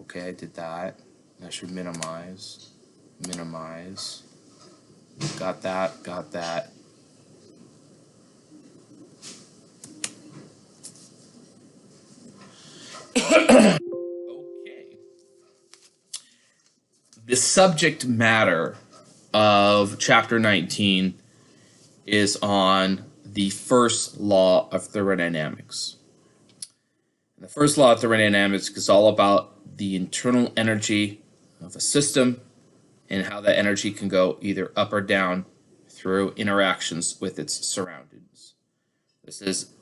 Okay, I did that. I should minimize. Minimize. Got that, got that. Okay. The subject matter of chapter 19 is on the first law of thermodynamics. And the first law of thermodynamics is all about the internal energy of a system and how that energy can go either up or down through interactions with its surroundings. This is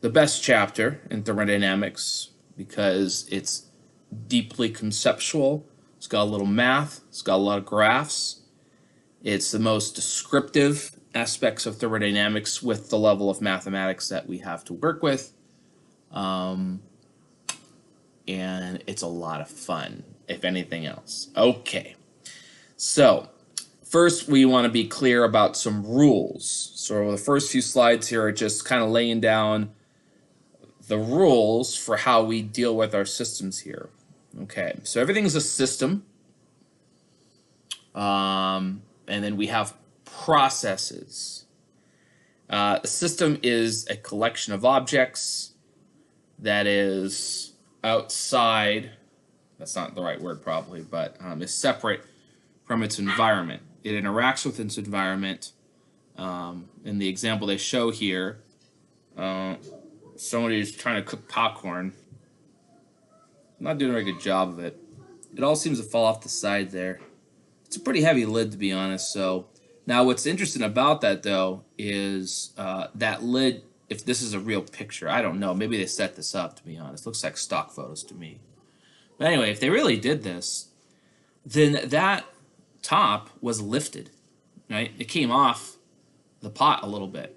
the best chapter in thermodynamics because it's deeply conceptual. It's got a little math. It's got a lot of graphs. It's the most descriptive aspects of thermodynamics with the level of mathematics that we have to work with. And it's a lot of fun, if anything else. Okay. So first, we want to be clear about some rules. So the first few slides here are just kind of laying down the rules for how we deal with our systems here. Okay, so everything's a system. And then we have processes. A system is a collection of objects that is outside, that's not the right word probably, but is separate from its environment. It interacts with its environment. In the example they show here, somebody's trying to cook popcorn. I'm not doing a very good job of it. It all seems to fall off the side there. It's a pretty heavy lid, to be honest. So now what's interesting about that, though, is that lid, if this is a real picture, I don't know. Maybe they set this up, to be honest. Looks like stock photos to me. But anyway, if they really did this, then that top was lifted, right? It came off the pot a little bit.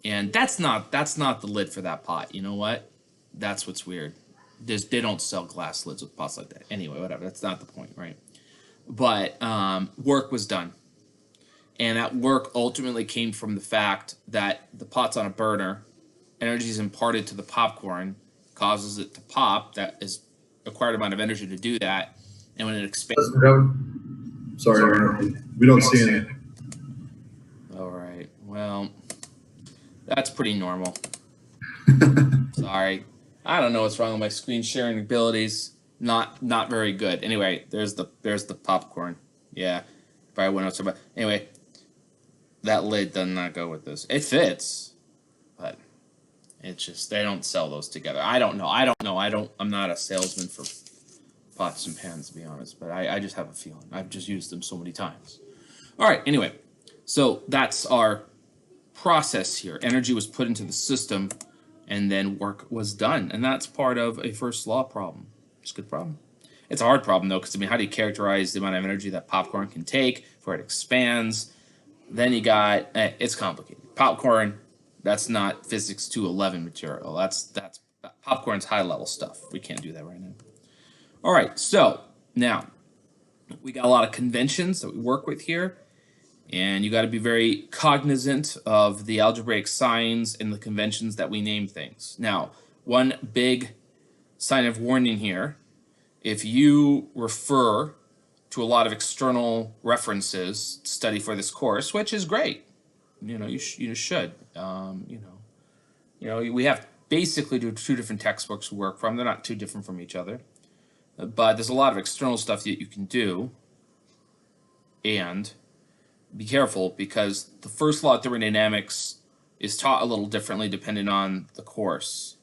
And that's not the lid for that pot. You know what? That's what's weird. They don't sell glass lids with pots like that. Anyway, whatever. That's not the point, right? But work was done. And that work ultimately came from the fact that the pot's on a burner, energy is imparted to the popcorn, causes it to pop. That is required amount of energy to do that. And when it expands... Sorry, we don't see anything. All right. Well, that's pretty normal. Sorry. I don't know what's wrong with my screen sharing abilities. Not very good. Anyway, there's the popcorn. Yeah. Probably went outside. But anyway, that lid does not go with this. It fits, but it's just they don't sell those together. I don't know. I'm not a salesman for pots and pans, to be honest, but I just have a feeling. I've just used them so many times. All right. Anyway, so that's our process here. Energy was put into the system, and then work was done, and that's part of a first law problem. It's a good problem. It's a hard problem, though, because, I mean, how do you characterize the amount of energy that popcorn can take before it expands? Then you got, it's complicated. Popcorn, that's not physics 211 material. That's popcorn's high-level stuff. We can't do that right now. All right, so now we got a lot of conventions that we work with here, and you got to be very cognizant of the algebraic signs and the conventions that we name things. Now, one big sign of warning here, if you refer to a lot of external references to study for this course, which is great, you should. We have basically two different textbooks we work from. They're not too different from each other, but there's a lot of external stuff that you can do, and be careful because the first law of thermodynamics is taught a little differently depending on the course.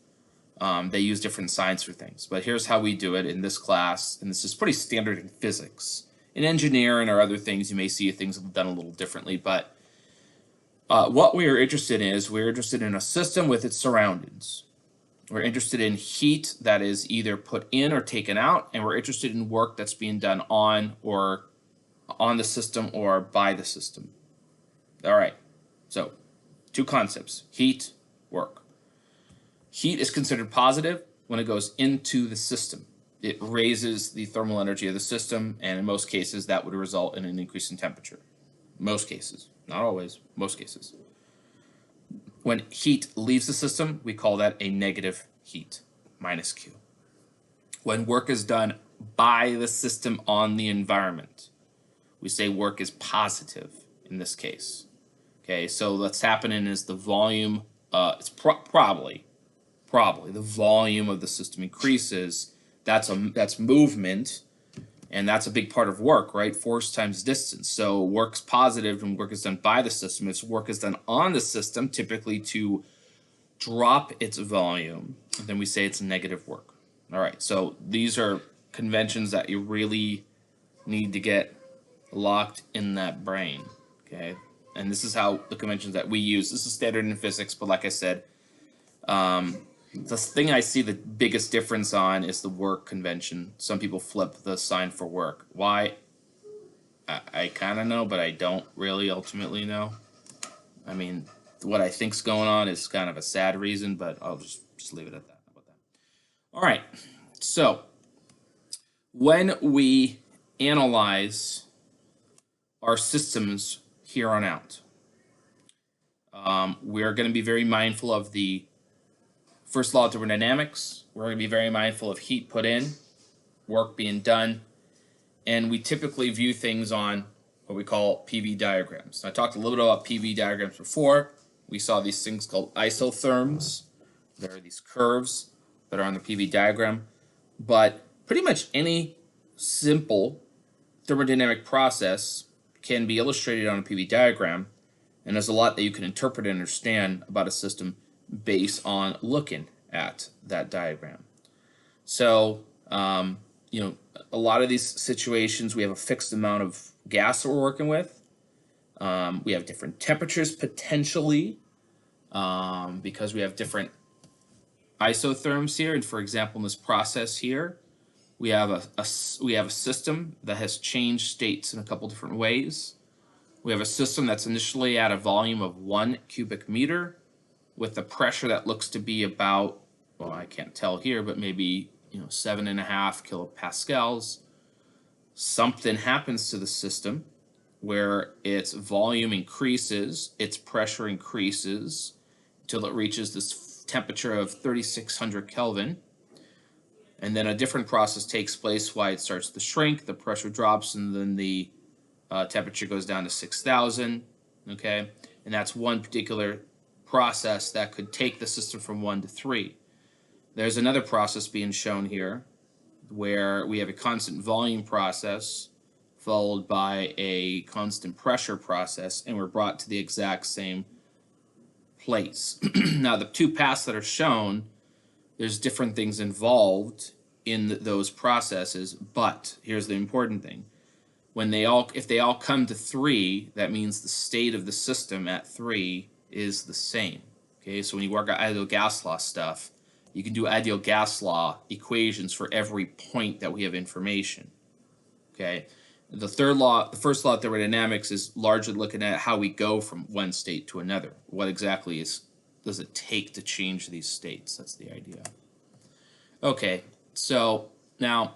They use different signs for things, but here's how we do it in this class, and this is pretty standard in physics. In engineering or other things, you may see things done a little differently, but what we are interested in is we're interested in a system with its surroundings. We're interested in heat that is either put in or taken out, and we're interested in work that's being done on the system or by the system. All right, so two concepts, heat, work. Heat is considered positive when it goes into the system. It raises the thermal energy of the system, and in most cases, that would result in an increase in temperature. Most cases, not always, most cases. When heat leaves the system, we call that a negative heat, minus Q. When work is done by the system on the environment, we say work is positive in this case. Okay, so what's happening is the volume, it's probably the volume of the system increases. That's movement, and that's a big part of work, right? Force times distance. So work's positive when work is done by the system. If work is done on the system, typically to drop its volume, then we say it's negative work. All right, so these are conventions that you really need to get locked in that brain, okay? And this is how the conventions that we use. This is standard in physics, but like I said, the thing I see the biggest difference on is the work convention. Some people flip the sign for work. Why? I kind of know, but I don't really ultimately know. I mean, what I think's going on is kind of a sad reason, but I'll just leave it at that. How about that? All right. So when we analyze our systems here on out, we're going to be very mindful of the first law of thermodynamics. We're going to be very mindful of heat put in, work being done, and we typically view things on what we call PV diagrams. I talked a little bit about PV diagrams before. We saw these things called isotherms. There are these curves that are on the PV diagram. But pretty much any simple thermodynamic process can be illustrated on a PV diagram, and there's a lot that you can interpret and understand about a system based on looking at that diagram. So, a lot of these situations, we have a fixed amount of gas that we're working with. We have different temperatures potentially, because we have different isotherms here. And for example, in this process here, we have a system that has changed states in a couple different ways. We have a system that's initially at a volume of 1 cubic meter with a pressure that looks to be about, well, I can't tell here, but maybe 7.5 kilopascals. Something happens to the system where its volume increases, its pressure increases until it reaches this temperature of 3600 Kelvin. And then a different process takes place why it starts to shrink, the pressure drops, and then the temperature goes down to 6000, okay? And that's one particular process that could take the system from 1 to 3. There's another process being shown here where we have a constant volume process followed by a constant pressure process, and we're brought to the exact same place. Now, the two paths that are shown, there's different things involved in those processes, but here's the important thing. If they all come to 3, that means the state of the system at 3 is the same. Okay, so when you work out ideal gas law stuff, you can do ideal gas law equations for every point that we have information. Okay, the first law of thermodynamics is largely looking at how we go from one state to another. What exactly does it take to change these states? That's the idea. Okay, so now,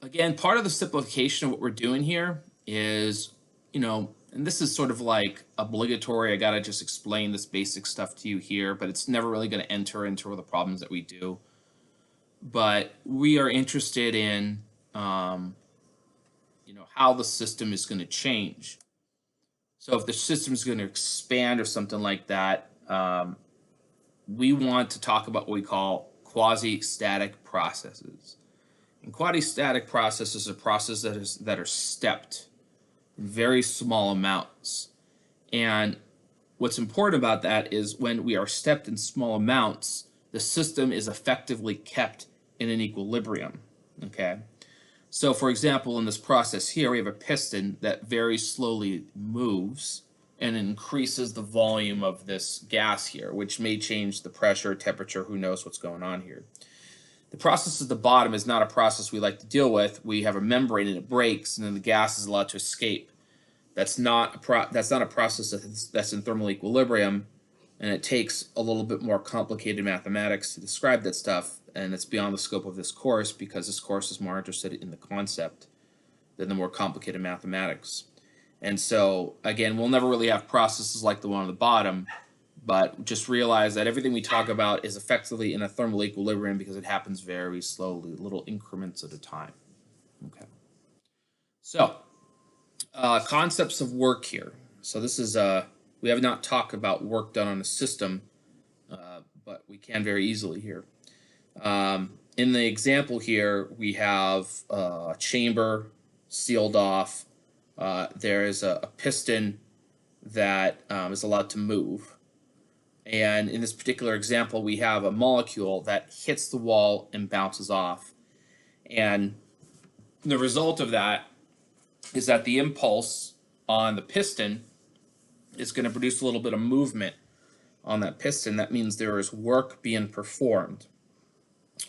again, part of the simplification of what we're doing here is, and this is sort of like obligatory. I got to just explain this basic stuff to you here, but it's never really going to enter into the problems that we do. But we are interested in, how the system is going to change. So if the system is going to expand or something like that, we want to talk about what we call quasi-static processes. And quasi-static processes are processes that are stepped in very small amounts. And what's important about that is when we are stepped in small amounts, the system is effectively kept in an equilibrium. Okay? So for example, in this process here, we have a piston that very slowly moves and increases the volume of this gas here, which may change the pressure, temperature, who knows what's going on here. The process at the bottom is not a process we like to deal with. We have a membrane and it breaks, and then the gas is allowed to escape. That's not a process that's in thermal equilibrium, and it takes a little bit more complicated mathematics to describe that stuff, and it's beyond the scope of this course because this course is more interested in the concept than the more complicated mathematics. And so, again, we'll never really have processes like the one on the bottom, But just realize that everything we talk about is effectively in a thermal equilibrium because it happens very slowly, little increments at a time. Okay. So, concepts of work here. So this is, we have not talked about work done on a system, but we can very easily here. In the example here, we have a chamber sealed off. There is a piston that is allowed to move. And in this particular example, we have a molecule that hits the wall and bounces off. And the result of that is that the impulse on the piston is going to produce a little bit of movement on that piston. That means there is work being performed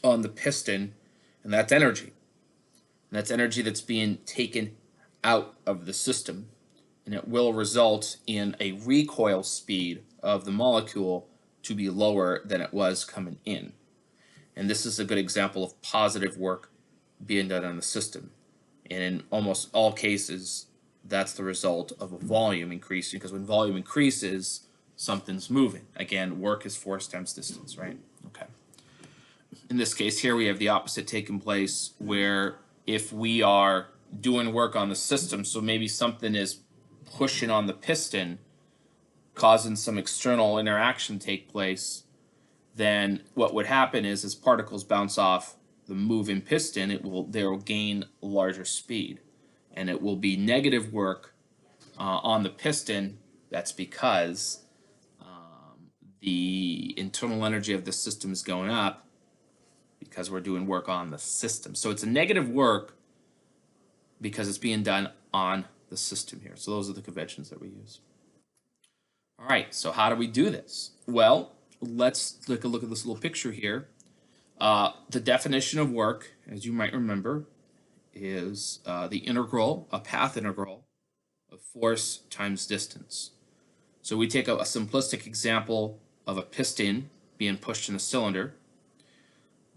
on the piston, and that's energy. And that's energy that's being taken out of the system. And it will result in a recoil speed of the molecule to be lower than it was coming in. And this is a good example of positive work being done on the system. And in almost all cases, that's the result of a volume increasing, because when volume increases, something's moving. Again, work is force times distance, right? Okay. In this case here, we have the opposite taking place, where if we are doing work on the system, so maybe something is pushing on the piston, causing some external interaction take place, then what would happen is as particles bounce off the moving piston, they will gain larger speed, and it will be negative work on the piston. That's because the internal energy of the system is going up because we're doing work on the system. So it's a negative work because it's being done on the system here. So those are the conventions that we use. All right, so how do we do this? Well, let's take a look at this little picture here. The definition of work, as you might remember, is the integral, a path integral, of force times distance. So we take a simplistic example of a piston being pushed in a cylinder.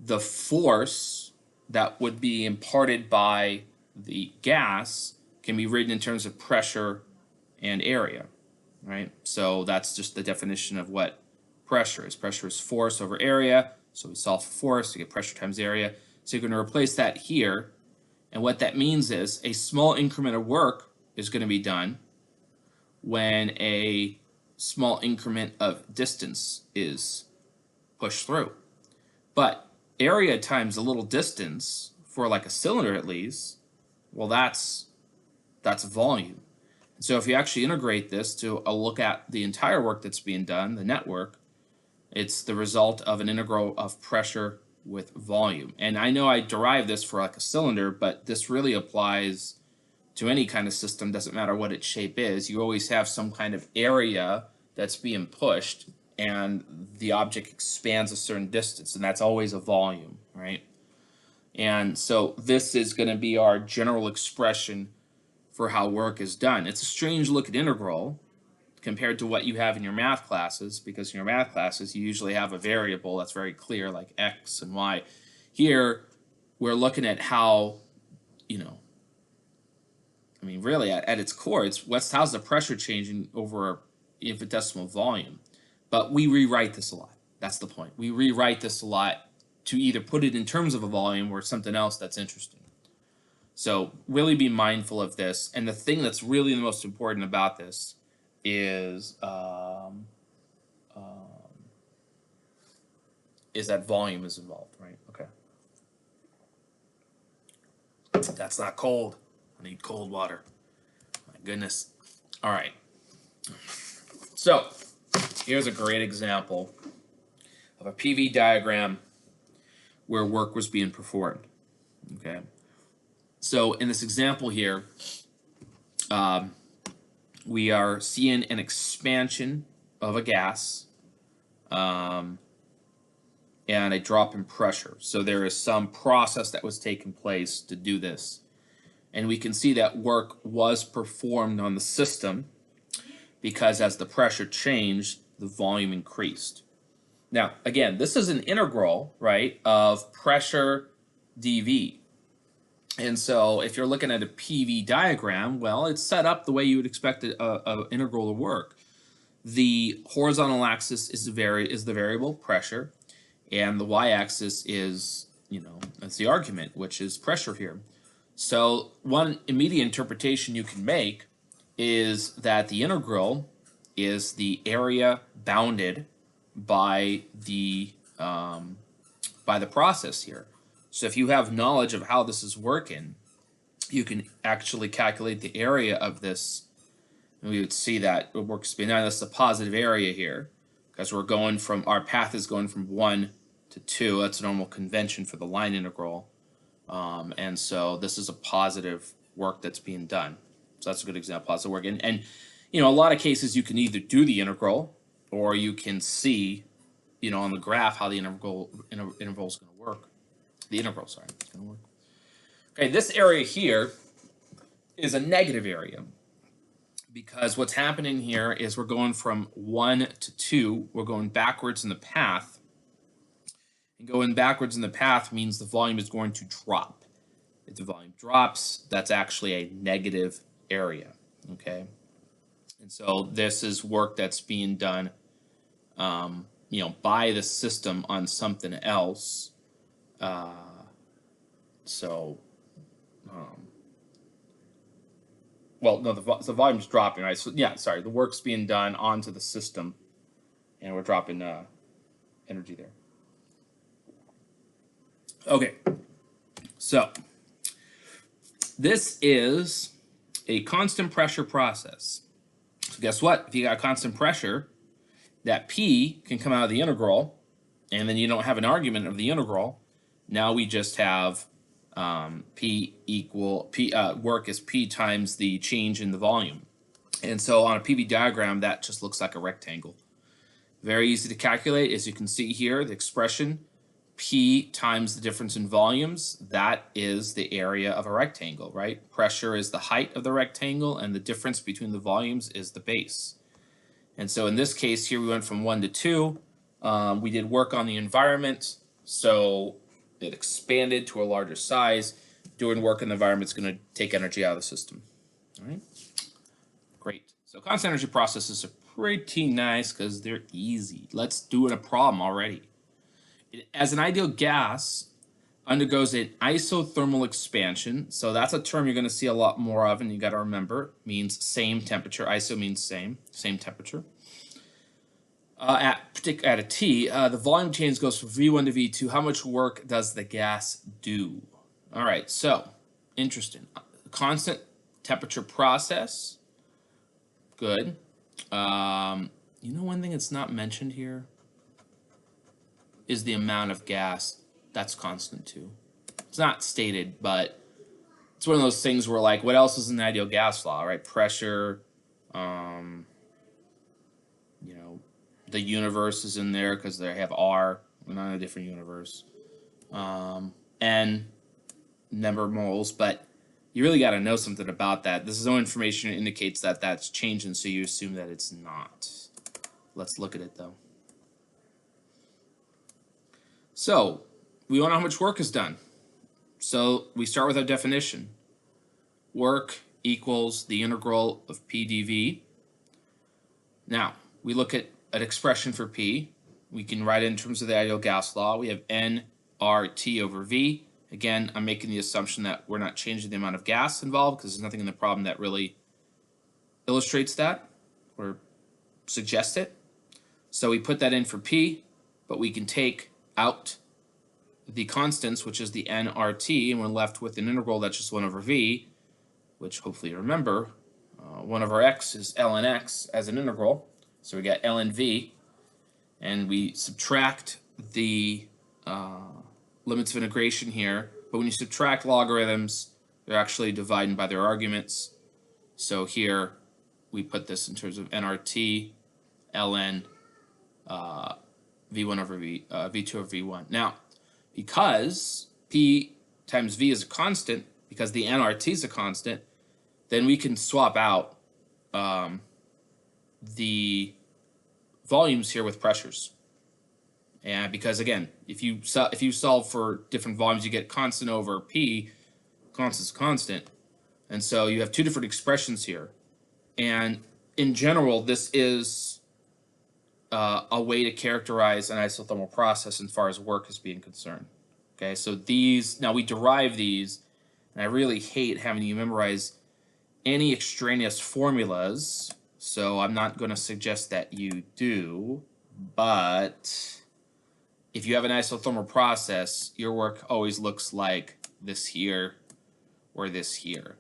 The force that would be imparted by the gas can be written in terms of pressure and area, right? So that's just the definition of what pressure is. Pressure is force over area. So we solve for force to get pressure times area. So you're going to replace that here. And what that means is a small increment of work is going to be done when a small increment of distance is pushed through. But area times a little distance, for like a cylinder at least, well, that's volume. So if you actually integrate this to a look at the entire work that's being done, the network, it's the result of an integral of pressure with volume. And I know I derived this for like a cylinder, but this really applies to any kind of system. Doesn't matter what its shape is. You always have some kind of area that's being pushed, and the object expands a certain distance, and that's always a volume, right? And so this is going to be our general expression for how work is done. It's a strange looking integral compared to what you have in your math classes, because in your math classes you usually have a variable that's very clear, like x and y. Here we're looking at how, I mean, really at its core, how's the pressure changing over infinitesimal volume. But we rewrite this a lot. That's the point. We rewrite this a lot to either put it in terms of a volume or something else that's interesting. So really be mindful of this. And the thing that's really the most important about this is that volume is involved, right? Okay. That's not cold. I need cold water. My goodness. All right. So here's a great example of a PV diagram where work was being performed. Okay. So in this example here, we are seeing an expansion of a gas and a drop in pressure. So there is some process that was taking place to do this. And we can see that work was performed on the system because as the pressure changed, the volume increased. Now, again, this is an integral, right, of pressure dV. And so if you're looking at a PV diagram, well, it's set up the way you would expect an integral to work. The horizontal axis is the variable pressure, and the y-axis is, that's the argument, which is pressure here. So one immediate interpretation you can make is that the integral is the area bounded by the process here. So if you have knowledge of how this is working, you can actually calculate the area of this. And we would see that it works. Now that's the positive area here, because we're going from, our path is going from 1 to 2. That's a normal convention for the line integral. And so this is a positive work that's being done. So that's a good example, positive work. And a lot of cases you can either do the integral, or you can see, on the graph how the interval is going to work. The integral, sorry, is going to work. Okay, this area here is a negative area, because what's happening here is we're going from 1 to 2. We're going backwards in the path. And going backwards in the path means the volume is going to drop. If the volume drops, that's actually a negative area, okay? And so this is work that's being done, by the system on something else. Well, no, the volume's dropping, right? So yeah, sorry, the work's being done onto the system, and we're dropping energy there. Okay, so this is a constant pressure process. So guess what? If you got constant pressure, that P can come out of the integral, and then you don't have an argument of the integral. Now we just have work is P times the change in the volume. And so on a PV diagram, that just looks like a rectangle. Very easy to calculate. As you can see here, the expression P times the difference in volumes, that is the area of a rectangle, right? Pressure is the height of the rectangle, and the difference between the volumes is the base. And so in this case here, we went from 1 to 2. We did work on the environment, so it expanded to a larger size. Doing work in the environment is going to take energy out of the system. All right, great. So constant energy processes are pretty nice because they're easy. Let's do a problem already. As an ideal gas, undergoes an isothermal expansion. So that's a term you're going to see a lot more of, and you got to remember, means same temperature. Iso means same temperature. At a T, the volume change goes from V1 to V2. How much work does the gas do? All right, so interesting. Constant temperature process. Good. One thing that's not mentioned here is the amount of gas. That's constant too. It's not stated, but it's one of those things where, like, what else is an ideal gas law, right? Pressure, the universe is in there because they have R. We're not in a different universe. And number of moles, but you really got to know something about that. This is no information that indicates that that's changing, so you assume that it's not. Let's look at it though. So we want to know how much work is done. So we start with our definition. Work equals the integral of P dV. Now, we look at an expression for P. We can write it in terms of the ideal gas law. We have nRT over V. Again, I'm making the assumption that we're not changing the amount of gas involved because there's nothing in the problem that really illustrates that or suggests it. So we put that in for P, but we can take out the constants, which is the nRT, and we're left with an integral that's just 1 over V, which hopefully you remember. 1 over x is ln x as an integral. So we got ln V, and we subtract the limits of integration here. But when you subtract logarithms, they're actually dividing by their arguments. So here we put this in terms of nRT ln V1 over V2 over V1. Now, because P times V is a constant, because the nRT is a constant, then we can swap out the volumes here with pressures. And because, again, if you solve for different volumes, you get constant over P, constant's constant. And so you have two different expressions here. And in general, this is a way to characterize an isothermal process as far as work is being concerned. Okay, so these, now we derive these, and I really hate having you memorize any extraneous formulas, so I'm not going to suggest that you do, but if you have an isothermal process, your work always looks like this here or this here,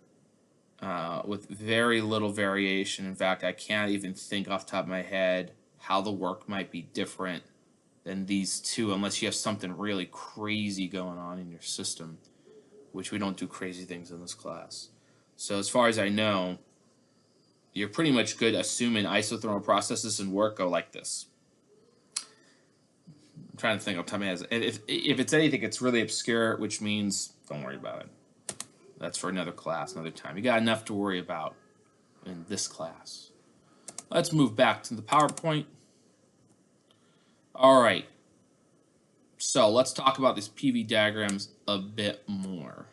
with very little variation. In fact, I can't even think off the top of my head how the work might be different than these two, unless you have something really crazy going on in your system, which we don't do crazy things in this class. So as far as I know, you're pretty much good assuming isothermal processes and work go like this. I'm trying to think of time it has. And if it's anything, it's really obscure, which means don't worry about it. That's for another class, another time. You got enough to worry about in this class. Let's move back to the PowerPoint. All right. So let's talk about these PV diagrams a bit more.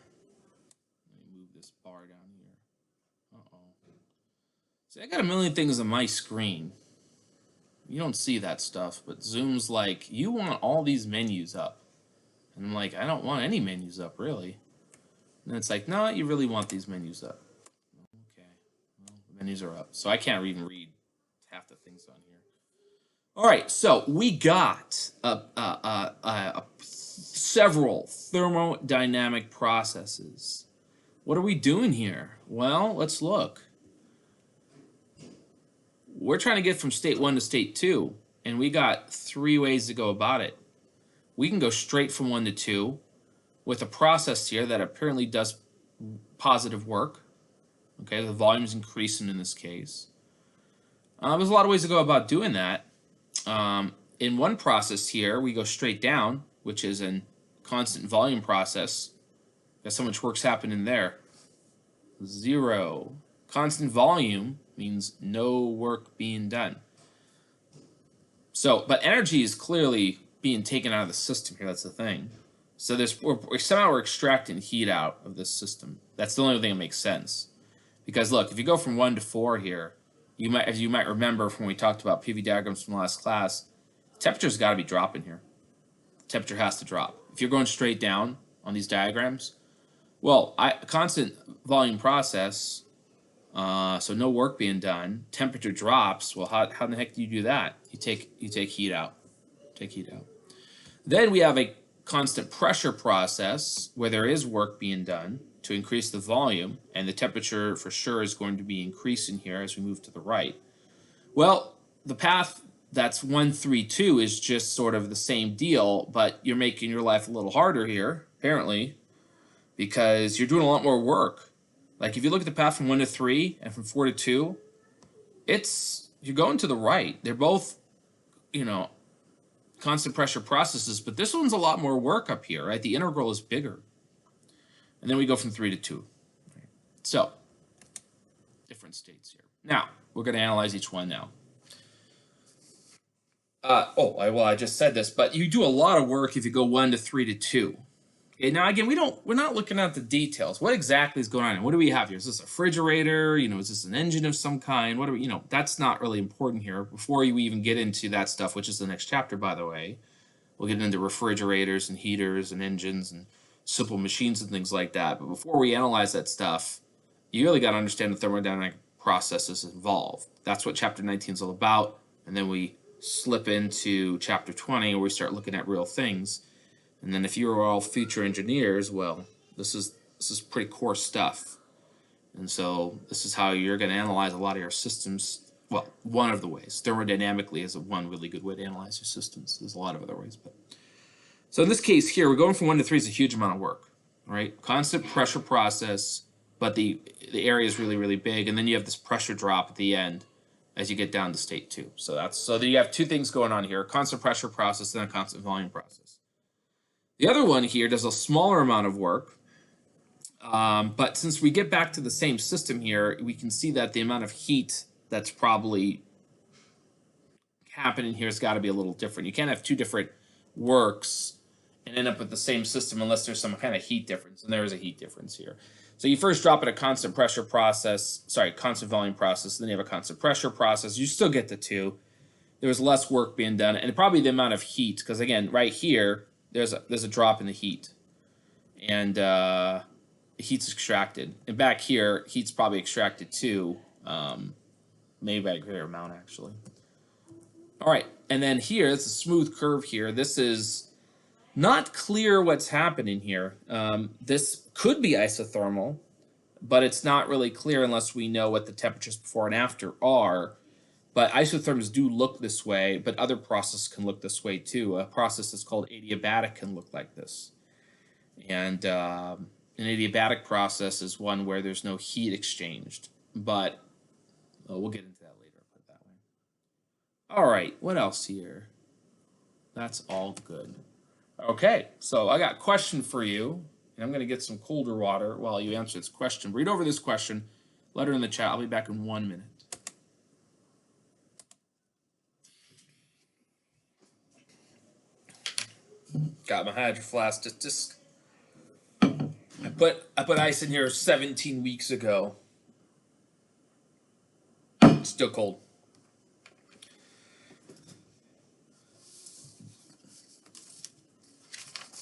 Let me move this bar down here. Uh-oh. See, I got a million things on my screen. You don't see that stuff, but Zoom's like, you want all these menus up. And I'm like, I don't want any menus up, really. And it's like, no, you really want these menus up. Okay, well, the menus are up. So I can't even read half the things on here. All right, so we got several thermodynamic processes. What are we doing here? Well, let's look. We're trying to get from state 1 to state 2, and we got 3 ways to go about it. We can go straight from 1 to 2 with a process here that apparently does positive work. Okay, the volume's increasing in this case. There's a lot of ways to go about doing that. In one process here, we go straight down, which is a constant volume process. There's so much work's happening there. 0. Constant volume means no work being done. So, but energy is clearly being taken out of the system here. That's the thing. So somehow we're extracting heat out of this system. That's the only thing that makes sense. Because look, if you go from 1 to 4 here, as you might remember from when we talked about PV diagrams from last class, temperature's got to be dropping here. Temperature has to drop. If you're going straight down on these diagrams, well, constant volume process, so no work being done, temperature drops. Well, how in the heck do you do that? You take heat out. Take heat out. Then we have a constant pressure process where there is work being done to increase the volume, and the temperature for sure is going to be increasing here as we move to the right. Well, the path that's 1, 3, 2 is just sort of the same deal, but you're making your life a little harder here, apparently, because you're doing a lot more work. Like if you look at the path from 1 to 3 and from 4 to 2, you're going to the right. They're both, constant pressure processes, but this one's a lot more work up here, right? The integral is bigger. And then we go from 3 to 2. So, different states here. Now, we're going to analyze each one now. I just said this, but you do a lot of work if you go 1 to 3 to 2. Okay, now again, we're not looking at the details. What exactly is going on? What do we have here? Is this a refrigerator? Is this an engine of some kind? What do we, that's not really important here. Before we even get into that stuff, which is the next chapter, by the way, we'll get into refrigerators and heaters and engines and simple machines and things like that. But before we analyze that stuff, you really got to understand the thermodynamic processes involved. That's what chapter 19 is all about. And then we slip into chapter 20 where we start looking at real things. And then if you are all future engineers, well, this is pretty core stuff. And so this is how you're going to analyze a lot of your systems. Well, one of the ways. Thermodynamically is one really good way to analyze your systems. There's a lot of other ways. So in this case here, we're going from 1 to 3 is a huge amount of work, right? Constant pressure process, but the area is really, really big. And then you have this pressure drop at the end as you get down to state 2. So you have 2 things going on here, a constant pressure process and a constant volume process. The other one here does a smaller amount of work, but since we get back to the same system here, we can see that the amount of heat that's probably happening here has got to be a little different. You can't have 2 different works and end up with the same system unless there's some kind of heat difference, and there is a heat difference here. So you first drop in a constant volume process, then you have a constant pressure process. You still get the 2. there was less work being done, and probably the amount of heat, because again, right here, there's a drop in the heat, and heat's extracted, and back here, heat's probably extracted too, maybe by a greater amount actually. All right, and then here, it's a smooth curve here. This is not clear what's happening here. This could be isothermal, but it's not really clear unless we know what the temperatures before and after are. But isotherms do look this way, but other processes can look this way too. A process that's called adiabatic can look like this. And an adiabatic process is one where there's no heat exchanged. But we'll get into that later, put it that way. All right, what else here? That's all good. Okay, so I got a question for you. And I'm going to get some colder water while you answer this question. Read over this question. Let her in the chat. I'll be back in 1 minute. Got my hydro flask. I put ice in here 17 weeks ago. It's still cold.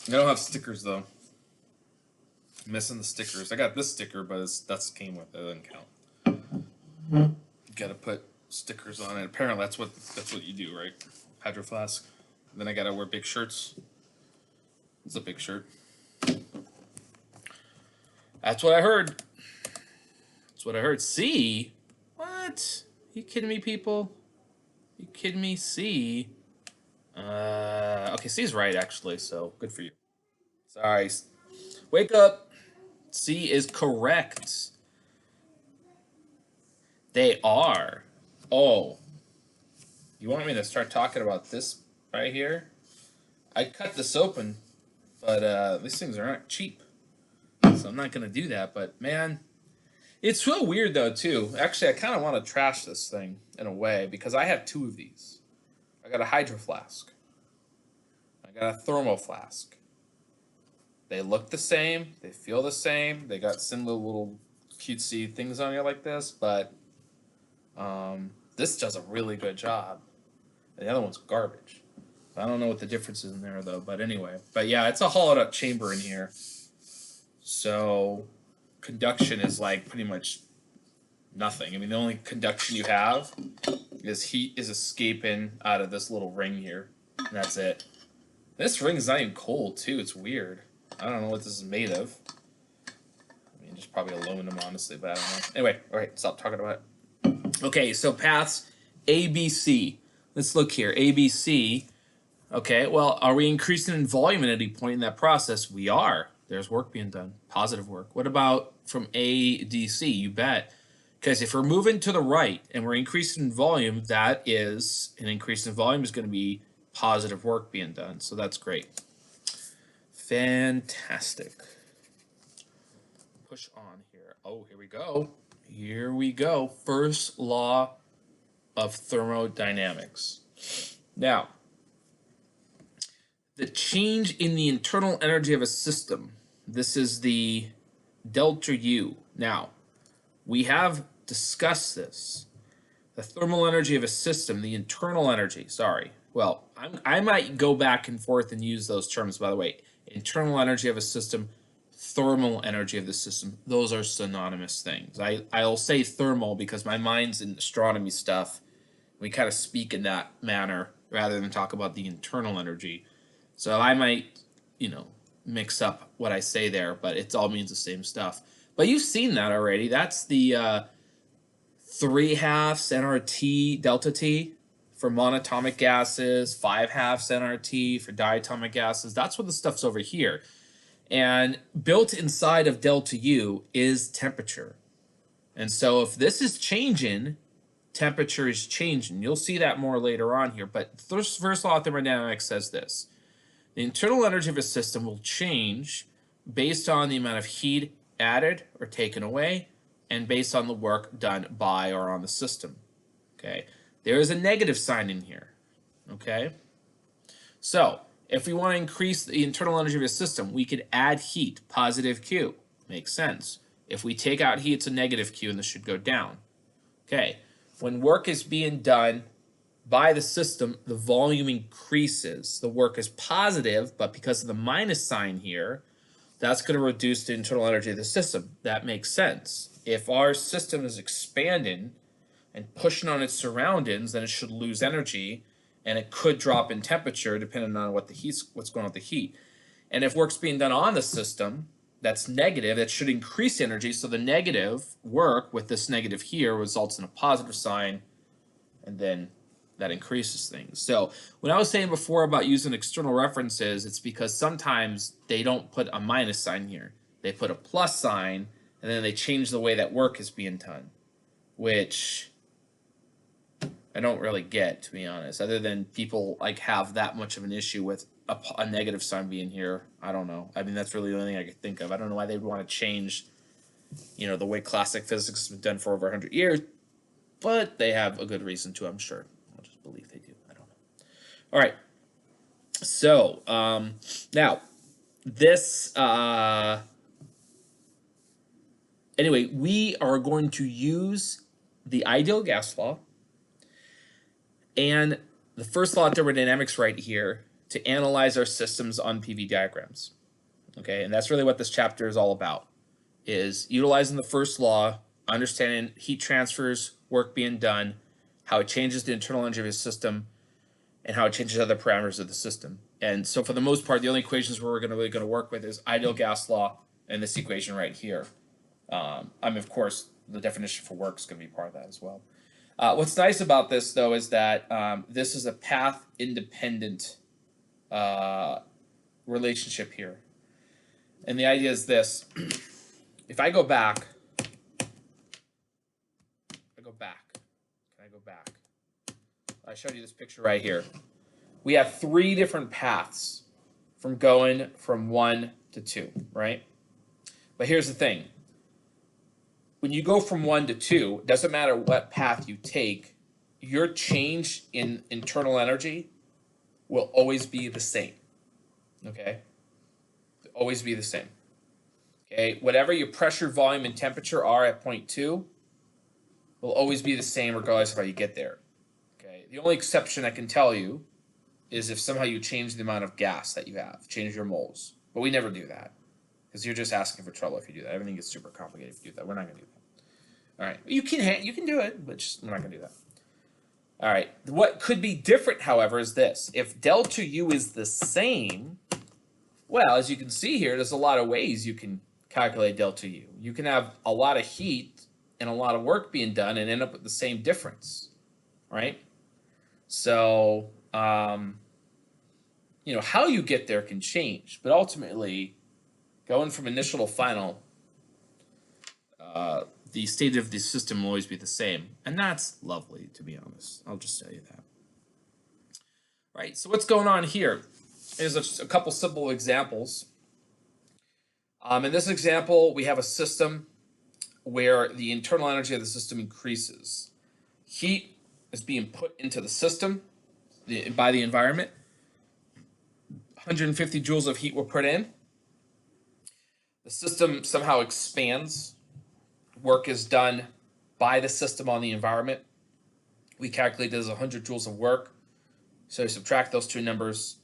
I don't have stickers though. I'm missing the stickers. I got this sticker, but that's came with it. It doesn't count. Got to put stickers on it. Apparently, that's what you do, right? Hydro flask. And then I gotta wear big shirts. It's a big shirt. That's what I heard. That's what I heard. C? What? You kidding me, people? You kidding me? C? Okay, C's right actually. So good for you. Sorry. Wake up. C is correct. They are. Oh. You want me to start talking about this right here? I cut this open, but these things are not cheap. So I'm not going to do that. But, man, it's so weird, though, too. Actually, I kind of want to trash this thing in a way because I have two of these. I got a hydro flask. I got a thermal flask. They look the same. They feel the same. They got similar little cutesy things on here like this, but this does a really good job. And the other one's garbage. I don't know what the difference is in there, though. But anyway. But, yeah, it's a hollowed-out chamber in here. So conduction is, like, pretty much nothing. I mean, the only conduction you have is heat is escaping out of this little ring here. And that's it. This ring is not even cold, too. It's weird. I don't know what this is made of. I mean, just probably aluminum, honestly, but I don't know. Anyway, all right, stop talking about it. Okay, so paths A, B, C. Let's look here. A, B, C. Okay, well, are we increasing in volume at any point in that process? We are. There's work being done, positive work. What about from A, D, C? You bet. Because if we're moving to the right and we're increasing in volume, that is, an increase in volume is going to be positive work being done. So that's great. Fantastic. Push on here. Oh, here we go. Here we go. First law of thermodynamics. Now, the change in the internal energy of a system. This is the delta U. Now, we have discussed this. The thermal energy of a system, the internal energy, sorry. Well, I might go back and forth and use those terms, by the way. Internal energy of a system, thermal energy of the system. Those are synonymous things. I'll say thermal because my mind's in astronomy stuff. We kind of speak in that manner rather than talk about the internal energy. So I might, mix up what I say there, but it all means the same stuff. But you've seen that already. That's the 3/2 nRT delta T for monatomic gases, 5/2 nRT for diatomic gases. That's what the stuff's over here. And built inside of delta U is temperature. And so if this is changing, temperature is changing. You'll see that more later on here. But first law of thermodynamics says this. The internal energy of a system will change based on the amount of heat added or taken away and based on the work done by or on the system. Okay. There is a negative sign in here. Okay. So if we want to increase the internal energy of a system, we could add heat, positive Q. Makes sense. If we take out heat, it's a negative Q, and this should go down. Okay. When work is being done by the system, the volume increases. The work is positive, but because of the minus sign here, that's going to reduce the internal energy of the system. That makes sense. If our system is expanding and pushing on its surroundings, then it should lose energy, and it could drop in temperature depending on what's going on with the heat. And if work's being done on the system that's negative, that should increase energy. So the negative work with this negative here results in a positive sign, and then that increases things. So when I was saying before about using external references, it's because sometimes they don't put a minus sign here. They put a plus sign, and then they change the way that work is being done, which I don't really get, to be honest, other than people like have that much of an issue with a negative sign being here. I don't know. I mean, that's really the only thing I could think of. I don't know why they would want to change, the way classic physics has been done for over 100 years, but they have a good reason to, I'm sure. I'll just believe they do. I don't know. All right. So now this, anyway, we are going to use the ideal gas law and the first law of thermodynamics right here to analyze our systems on PV diagrams. Okay, and that's really what this chapter is all about, is utilizing the first law, understanding heat transfers, work being done, how it changes the internal energy of a system, and how it changes other parameters of the system. And so for the most part, the only equations we're really going to work with is ideal gas law and this equation right here. Of course, the definition for work is going to be part of that as well. What's nice about this, though, is that this is a path-independent relationship here. And the idea is this. If I go back, I showed you this picture right here. We have 3 different paths from going from 1 to 2, right? But here's the thing. When you go from 1 to 2, it doesn't matter what path you take, your change in internal energy will always be the same. Okay? Always be the same. Okay? Whatever your pressure, volume, and temperature are at point 2 will always be the same regardless of how you get there. Okay? The only exception I can tell you is if somehow you change the amount of gas that you have, change your moles. But we never do that, because you're just asking for trouble if you do that. Everything gets super complicated if you do that. We're not going to do that. All right. You can do it, but we're not going to do that. All right. What could be different, however, is this. If delta U is the same, well, as you can see here, there's a lot of ways you can calculate delta U. You can have a lot of heat and a lot of work being done and end up with the same difference, right? So, how you get there can change, but ultimately, going from initial to final, the state of the system will always be the same. And that's lovely, to be honest. I'll just tell you that. Right, so what's going on here? Here's a couple simple examples. In this example, we have a system where the internal energy of the system increases. Heat is being put into the system by the environment. 150 joules of heat were put in. The system somehow expands. Work is done by the system on the environment. We calculate this as 100 joules of work. So we subtract those two numbers,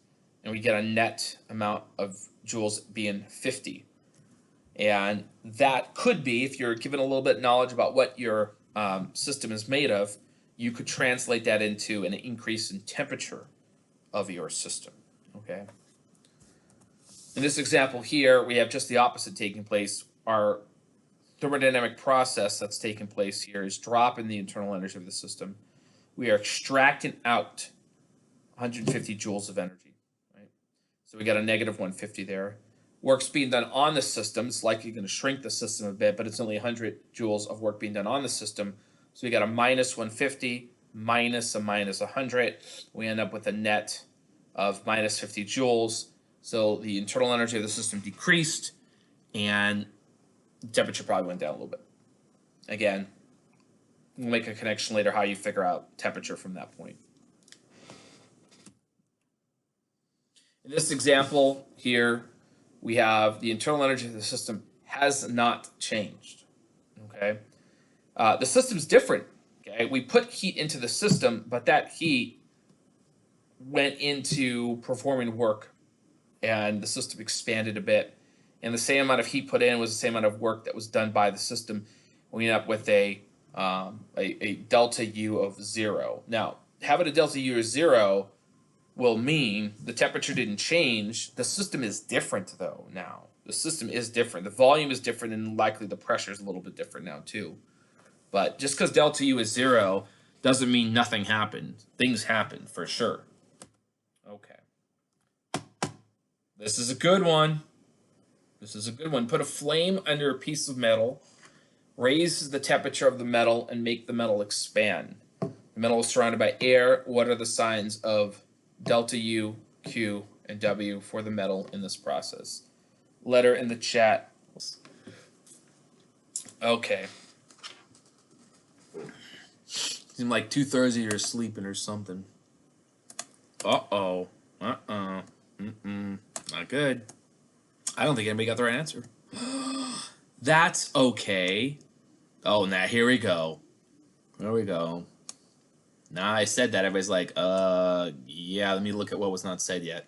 and we get a net amount of joules being 50. And that could be, if you're given a little bit of knowledge about what your system is made of, you could translate that into an increase in temperature of your system. Okay. In this example here, we have just the opposite taking place. Our thermodynamic process that's taking place here is dropping the internal energy of the system. We are extracting out 150 joules of energy, right? So we got a negative 150 there. Work's being done on the system. It's likely going to shrink the system a bit, but it's only 100 joules of work being done on the system. So we got a minus 150 minus a minus 100. We end up with a net of minus 50 joules. So the internal energy of the system decreased, and the temperature probably went down a little bit. Again, we'll make a connection later how you figure out temperature from that point. In this example here, we have the internal energy of the system has not changed. Okay, the system's different. Okay, Okay, we put heat into the system, but that heat went into performing work, and the system expanded a bit. And the same amount of heat put in was the same amount of work that was done by the system. We end up with a delta U of 0. Now, having a delta U of 0 will mean the temperature didn't change. The system is different, though, now. The system is different. The volume is different, and likely the pressure is a little bit different now, too. But just because delta U is 0 doesn't mean nothing happened. Things happen, for sure. Okay. This is a good one. This is a good one. Put a flame under a piece of metal, raise the temperature of the metal, and make the metal expand. The metal is surrounded by air. What are the signs of delta U, Q, and W for the metal in this process? Letter in the chat. Okay. Seems like 2/3 of you are sleeping or something. Uh-oh. Uh-oh. Not good. I don't think anybody got the right answer. That's okay. Oh, now here we go. There we go. Now I said that, everybody's like, yeah, let me look at what was not said yet.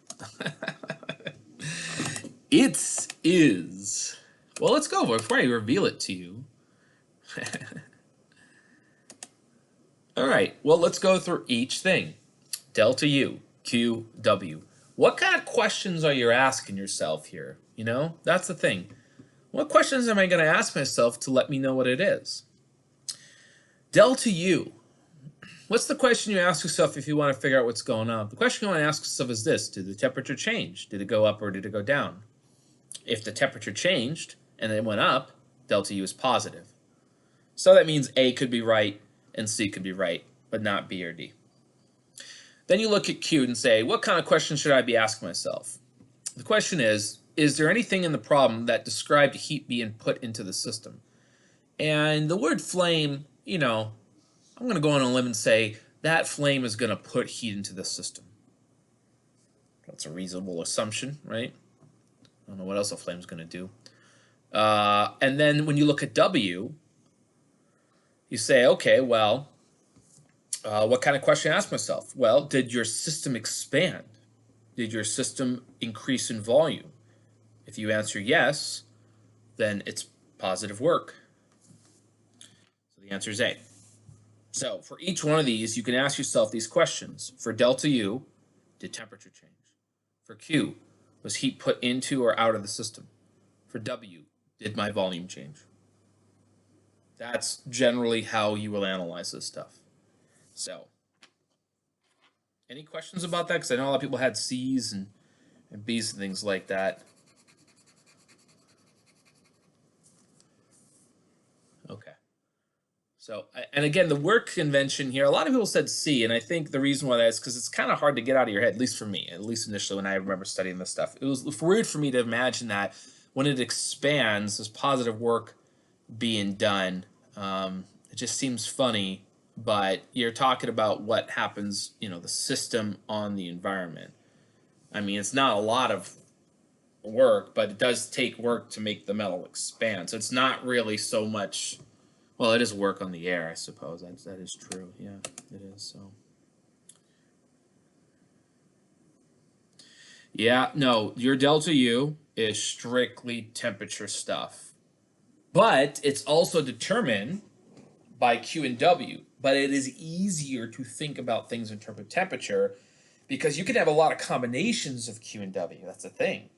It is. Well, let's go before I reveal it to you. All right, well, let's go through each thing. Delta U, Q, W. What kind of questions are you asking yourself here? You know, that's the thing. What questions am I going to ask myself to let me know what it is? Delta U. What's the question you ask yourself if you want to figure out what's going on? The question you want to ask yourself is this: did the temperature change? Did it go up or did it go down? If the temperature changed and it went up, delta U is positive. So that means A could be right and C could be right, but not B or D. Then you look at Q and say, what kind of question should I be asking myself? The question is there anything in the problem that described heat being put into the system? And the word flame, you know, I'm going to go on a limb and say that flame is going to put heat into the system. That's a reasonable assumption, right? I don't know what else a flame's going to do. And then when you look at W, you say, okay, well, what kind of question I ask myself? Well, did your system expand? Did your system increase in volume? If you answer yes, then it's positive work. So the answer is A. So for each one of these, you can ask yourself these questions. For delta U, did temperature change? For Q, was heat put into or out of the system? For W, did my volume change? That's generally how you will analyze this stuff. So, any questions about that? Because I know a lot of people had C's and B's and things like that. Okay. So, and again, the work convention here, a lot of people said C, and I think the reason why that is because it's kind of hard to get out of your head, at least for me, at least initially when I remember studying this stuff. It was weird for me to imagine that when it expands, there's positive work being done. It just seems funny, but you're talking about what happens, you know, the system on the environment. I mean, it's not a lot of work, but it does take work to make the metal expand. So it's not really so much. Well, it is work on the air, I suppose. That is true. Yeah, it is. So. Yeah, no, your delta U is strictly temperature stuff. But it's also determined by Q and W. But it is easier to think about things in terms of temperature because you can have a lot of combinations of Q and W. That's the thing.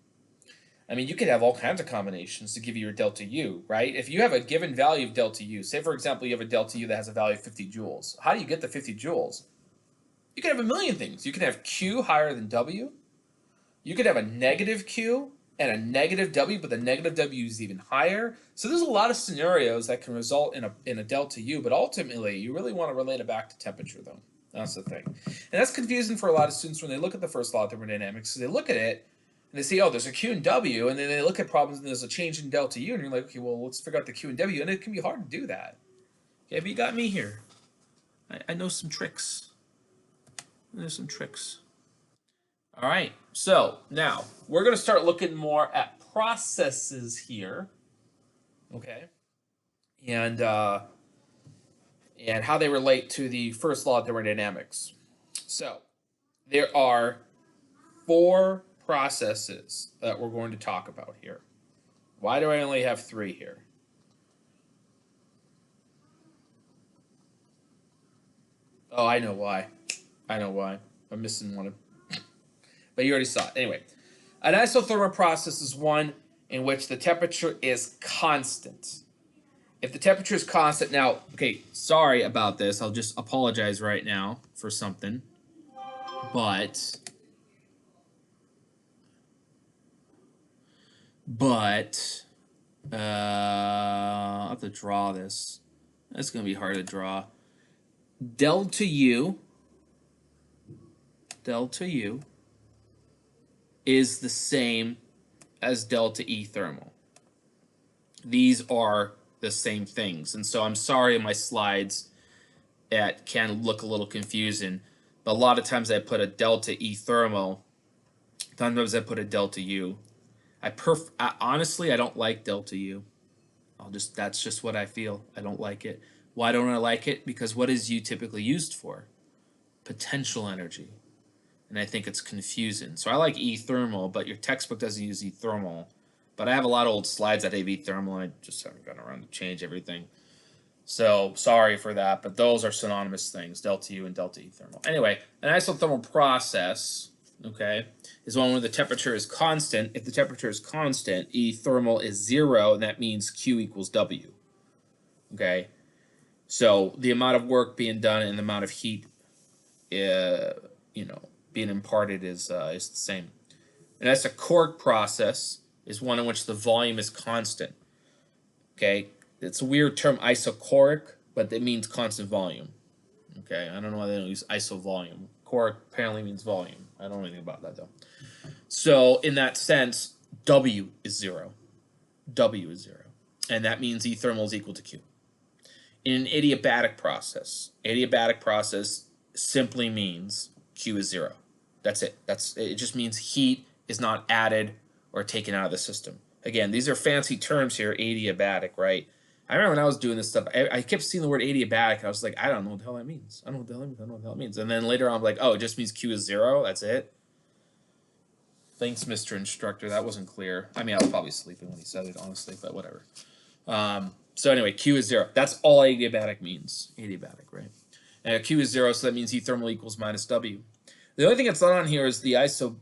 I mean, you could have all kinds of combinations to give you your delta U, right? If you have a given value of delta U, say for example you have a delta U that has a value of 50 joules. How do you get the 50 joules? You could have a million things. You could have Q higher than W. You could have a negative Q and a negative W, but the negative W is even higher. So there's a lot of scenarios that can result in a delta U, but ultimately you really want to relate it back to temperature though. That's the thing. And that's confusing for a lot of students when they look at the first law of thermodynamics, because they look at it and they say, oh, there's a Q and W, and then they look at problems and there's a change in delta U, and you're like, okay, well, let's figure out the Q and W, and it can be hard to do that. Okay, but you got me here. I know some tricks. There's some tricks. All right, so now we're going to start looking more at processes here. Okay, and and how they relate to the first law of thermodynamics. So there are 4 processes that we're going to talk about here. Why do I only have 3 here? Oh, I know why. I know why. I'm missing one. But you already saw it. Anyway, an isothermal process is one in which the temperature is constant. If the temperature is constant, now, okay, sorry about this. I'll just apologize right now for something. But I'll have to draw this. That's going to be hard to draw. Delta U is the same as delta E thermal. These are the same things. And so I'm sorry my slides it can look a little confusing, but a lot of times I put a delta E thermal, sometimes I put a delta U. Honestly, I don't like delta U. That's just what I feel. I don't like it. Why don't I like it? Because what is U typically used for? Potential energy. And I think it's confusing. So I like E thermal, but your textbook doesn't use E thermal. But I have a lot of old slides that have E thermal, and I just haven't gotten around to change everything. So sorry for that, but those are synonymous things, delta U and delta E thermal. Anyway, an isothermal process, okay, is one where the temperature is constant. If the temperature is constant, E thermal is 0, and that means Q equals W. Okay, so the amount of work being done and the amount of heat, being imparted is the same. And that's a Cork process is one in which the volume is constant. Okay, it's a weird term, isochoric, but it means constant volume. Okay, I don't know why they don't use isovolume. Choric apparently means volume. I don't know anything about that though. So in that sense, W is 0. W is 0. And that means E thermal is equal to Q. In an adiabatic process simply means Q is 0. That's it. It just means heat is not added or taken out of the system. Again, these are fancy terms here, adiabatic, right? I remember when I was doing this stuff, I kept seeing the word adiabatic. I was like, I don't know what the hell that means. I don't know what the hell it means. And then later on, I'm like, oh, it just means Q is 0. That's it. Thanks, Mr. Instructor. That wasn't clear. I mean, I was probably sleeping when he said it, honestly, but whatever. So anyway, Q is 0. That's all adiabatic means. Adiabatic, right? And Q is 0, so that means E thermal equals minus W. The only thing that's not on here is the isobaric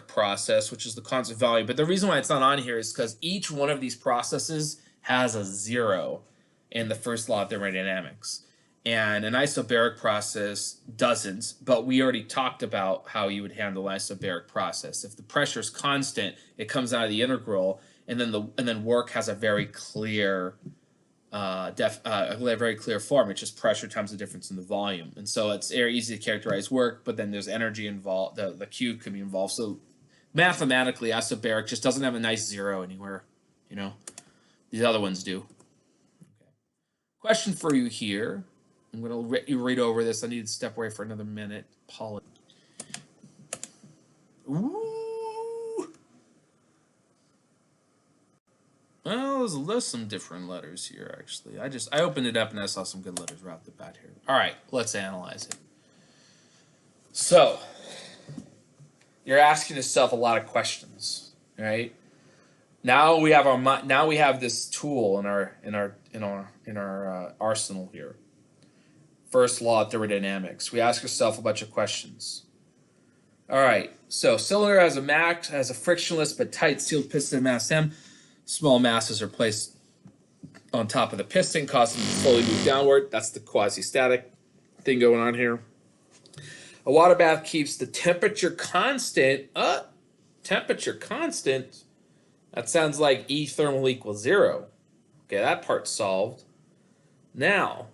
process, which is the constant value. But the reason why it's not on here is because each one of these processes has a 0 in the first law of thermodynamics. And an isobaric process doesn't, but we already talked about how you would handle an isobaric process. If the pressure is constant, it comes out of the integral, and then work has a very clear very clear form. It's just pressure times the difference in the volume. And so it's very easy to characterize work, but then there's energy involved. The Q can be involved. So mathematically, isobaric just doesn't have a nice 0 anywhere. These other ones do. Okay. Question for you here. I'm going to let you read over this. I need to step away for another minute. Ooh. Well, there's some different letters here, actually. I opened it up and I saw some good letters right off the bat here. All right, let's analyze it. So, you're asking yourself a lot of questions, right? Now we have this tool in our arsenal here. First law of thermodynamics. We ask ourselves a bunch of questions. All right, so cylinder has a frictionless but tight sealed piston mass M. Small masses are placed on top of the piston, causing it to slowly move downward. That's the quasi-static thing going on here. A water bath keeps the temperature constant. Temperature constant? That sounds like E thermal equals 0. Okay, that part's solved. Now,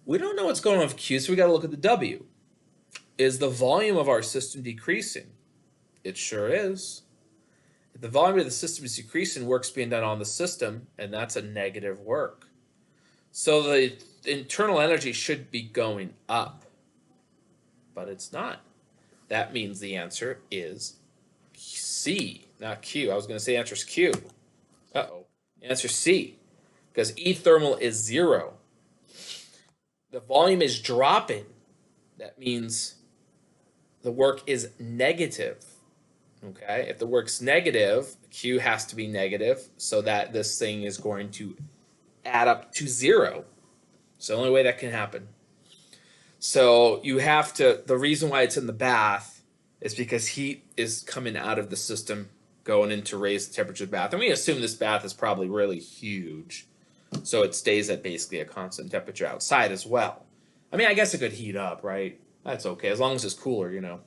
we don't know what's going on with Q, so we got to look at the W. Is the volume of our system decreasing? It sure is. If the volume of the system is decreasing, work's being done on the system, and that's a negative work. So the internal energy should be going up, but it's not. That means the answer is C, not Q. I was going to say answer is Q. Uh-oh. Answer C. because E thermal is 0. The volume is dropping. That means the work is negative. Okay, if the work's negative, Q has to be negative so that this thing is going to add up to 0. It's the only way that can happen. So you have to, the reason why it's in the bath is because heat is coming out of the system going in to raise the temperature of the bath. And we assume this bath is probably really huge. So it stays at basically a constant temperature outside as well. I mean, I guess it could heat up, right? That's okay, as long as it's cooler, you know.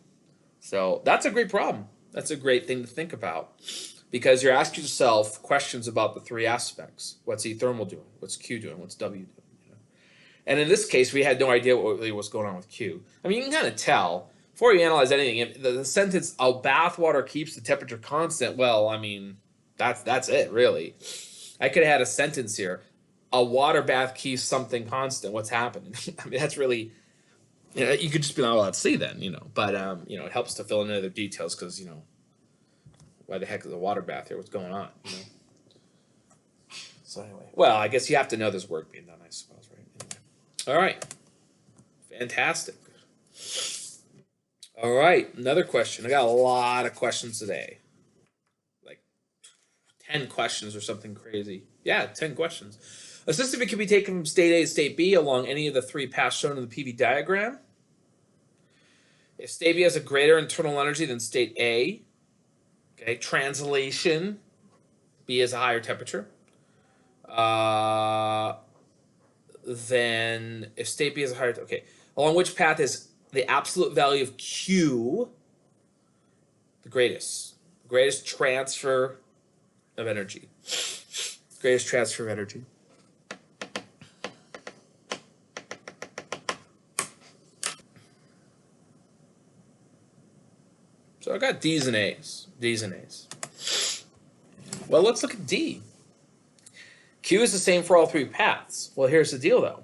So that's a great problem. That's a great thing to think about. Because you're asking yourself questions about the three aspects. What's E thermal doing? What's Q doing? What's W doing? And in this case, we had no idea what really was going on with Q. I mean, you can kind of tell. Before you analyze anything, if the sentence, "a bath water keeps the temperature constant," well, I mean, that's it, really. I could have had a sentence here. A water bath keeps something constant. What's happening? I mean, that's really, you know, you could just be like, "Oh, let's see then," you know. But, you know, it helps to fill in other details because, you know, why the heck is a water bath here? What's going on, you know? So anyway, well, I guess you have to know there's work being done, I suppose, right? Anyway. All right. Fantastic. All right, another question. I got a lot of questions today. Like 10 questions or something crazy. Yeah, 10 questions. A system can be taken from state A to state B along any of the three paths shown in the PV diagram. If state B has a greater internal energy than state A, okay, translation, B is a higher temperature. Then if state B is a higher, okay, along which path is the absolute value of Q the greatest? The greatest transfer of energy. Greatest transfer of energy. So I got D's and A's. D's and A's. Well, let's look at D. Q is the same for all three paths. Well, here's the deal, though.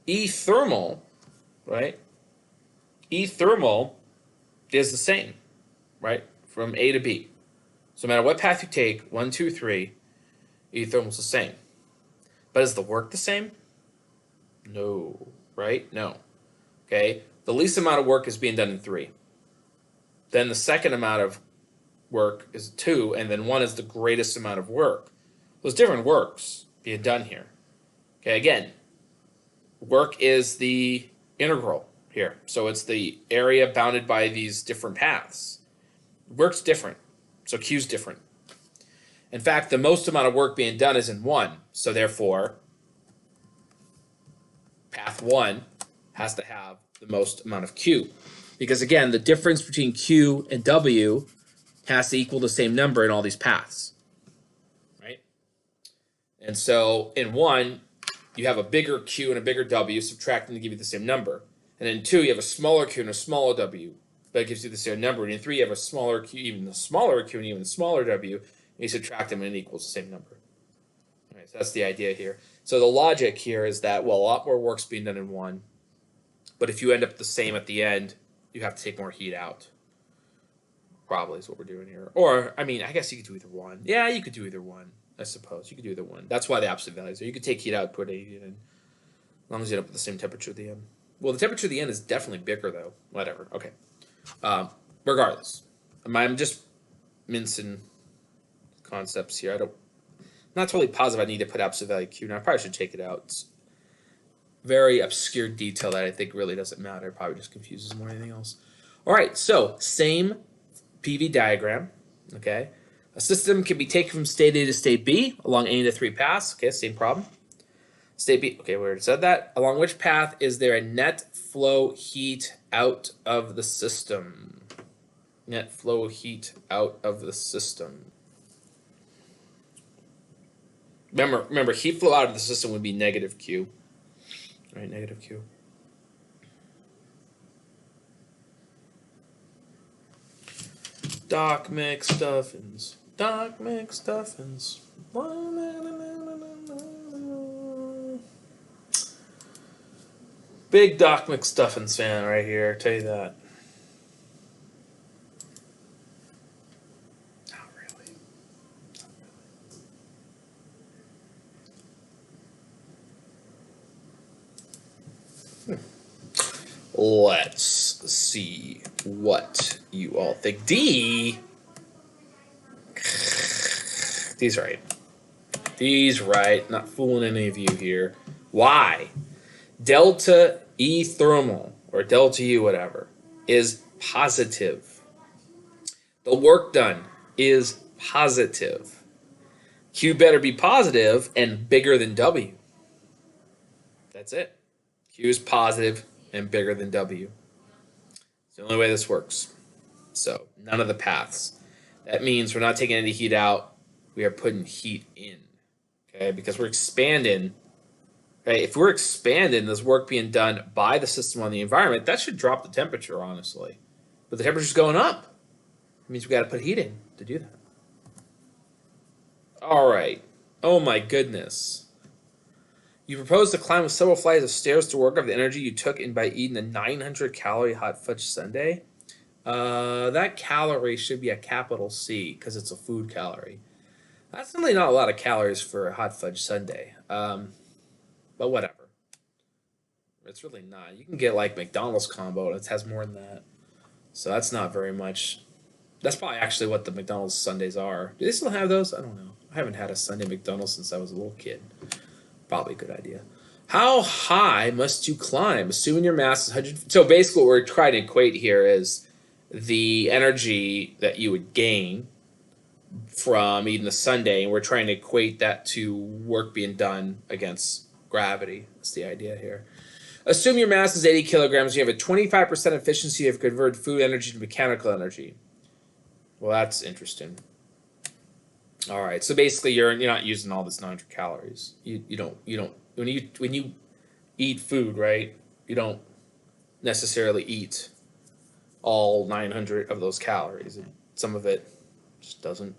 E thermal, right? E thermal is the same, right? From A to B. So no matter what path you take, 1, 2, 3, E thermal is the same. But is the work the same? No, right? No. Okay? The least amount of work is being done in 3. Then the second amount of work is 2, and then 1 is the greatest amount of work. There's different works being done here. Okay, again, work is the integral here. So it's the area bounded by these different paths. Work's different, so Q's different. In fact, the most amount of work being done is in 1. So therefore, path 1 has to have the most amount of Q. Because again, the difference between Q and W has to equal the same number in all these paths. Right? And so in 1, you have a bigger Q and a bigger W, subtracting to give you the same number. And in 2, you have a smaller Q and a smaller W, but it gives you the same number. And in 3, you have a smaller Q, even a smaller Q and even a smaller W, and you subtract them and it equals the same number. All right, so that's the idea here. So the logic here is that, well, a lot more work's being done in 1, but if you end up the same at the end, you have to take more heat out. Probably is what we're doing here. Or, I mean, I guess you could do either one. Yeah, you could do either one, I suppose. You could do either one. That's why the absolute values are. You could take heat out, put heat in, as long as you end up with the same temperature at the end. Well, the temperature at the end is definitely bigger, though. Whatever. Okay. Regardless, I'm just mincing concepts here. I'm not totally positive I need to put absolute value Q. Now, I probably should take it out. It's very obscure detail that I think really doesn't matter. It probably just confuses more than anything else. All right, so same PV diagram, okay? A system can be taken from state A to state B along any of the 3 paths. Okay, same problem. State B, okay, we already said that. Along which path is there a net flow heat out of the system? Net flow heat out of the system. Remember, heat flow out of the system would be negative Q. Right, negative Q. Doc McStuffins. Doc McStuffins. Big Doc McStuffins fan right here, tell you that. Not really. Let's see what you all think. D. D's right. D's right. Not fooling any of you here. Y. Delta E thermal, or delta U, whatever, is positive. The work done is positive. Q better be positive and bigger than W. That's it. Q is positive and bigger than W. It's the only way this works. So none of the paths. That means we're not taking any heat out. We are putting heat in. Okay, because we're expanding. Right? If we're expanding this work being done by the system on the environment, that should drop the temperature, honestly. But the temperature's going up. It means we got to put heat in to do that. All right. Oh my goodness. You proposed to climb with several flights of stairs to work off the energy you took in by eating a 900-calorie hot fudge sundae. That calorie should be a capital C because it's a food calorie. That's really not a lot of calories for a hot fudge sundae. But whatever. It's really not. You can get like McDonald's combo and it has more than that. So that's not very much. That's probably actually what the McDonald's sundaes are. Do they still have those? I don't know. I haven't had a Sunday McDonald's since I was a little kid. Probably a good idea. How high must you climb? Assuming your mass is 100. So basically what we're trying to equate here is the energy that you would gain from eating the sundae, and we're trying to equate that to work being done against gravity. That's the idea here. Assume your mass is 80 kilograms. You have a 25% efficiency of convert food energy to mechanical energy. Well, that's interesting. All right, so basically you're not using all this 900 calories. You don't when you eat food, right? You don't necessarily eat all 900 of those calories. Some of it just doesn't.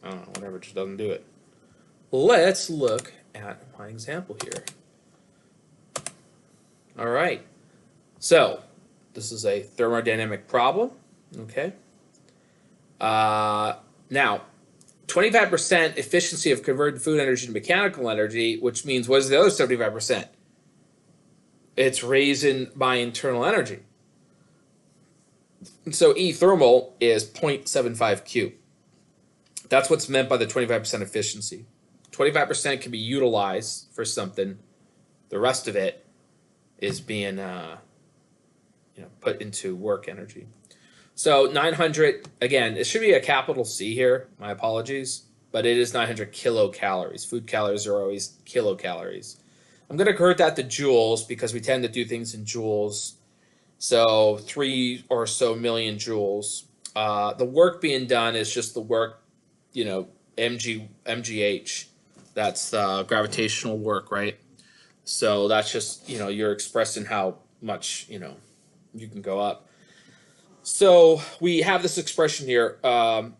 I don't know, whatever, just doesn't do it. Let's look at my example here. All right, so this is a thermodynamic problem. Okay. Now, 25% efficiency of converted food energy to mechanical energy, which means what is the other 75%? It's raising my internal energy. And so E thermal is 0.75 Q. That's what's meant by the 25% efficiency. 25% can be utilized for something. The rest of it is being put into work energy. So 900, again, it should be a capital C here. My apologies. But it is 900 kilocalories. Food calories are always kilocalories. I'm going to convert that to joules because we tend to do things in joules. So 3 or so million joules. The work being done is just the work, MGH. That's gravitational work, right? So that's just, you're expressing how much, you can go up. So we have this expression here. The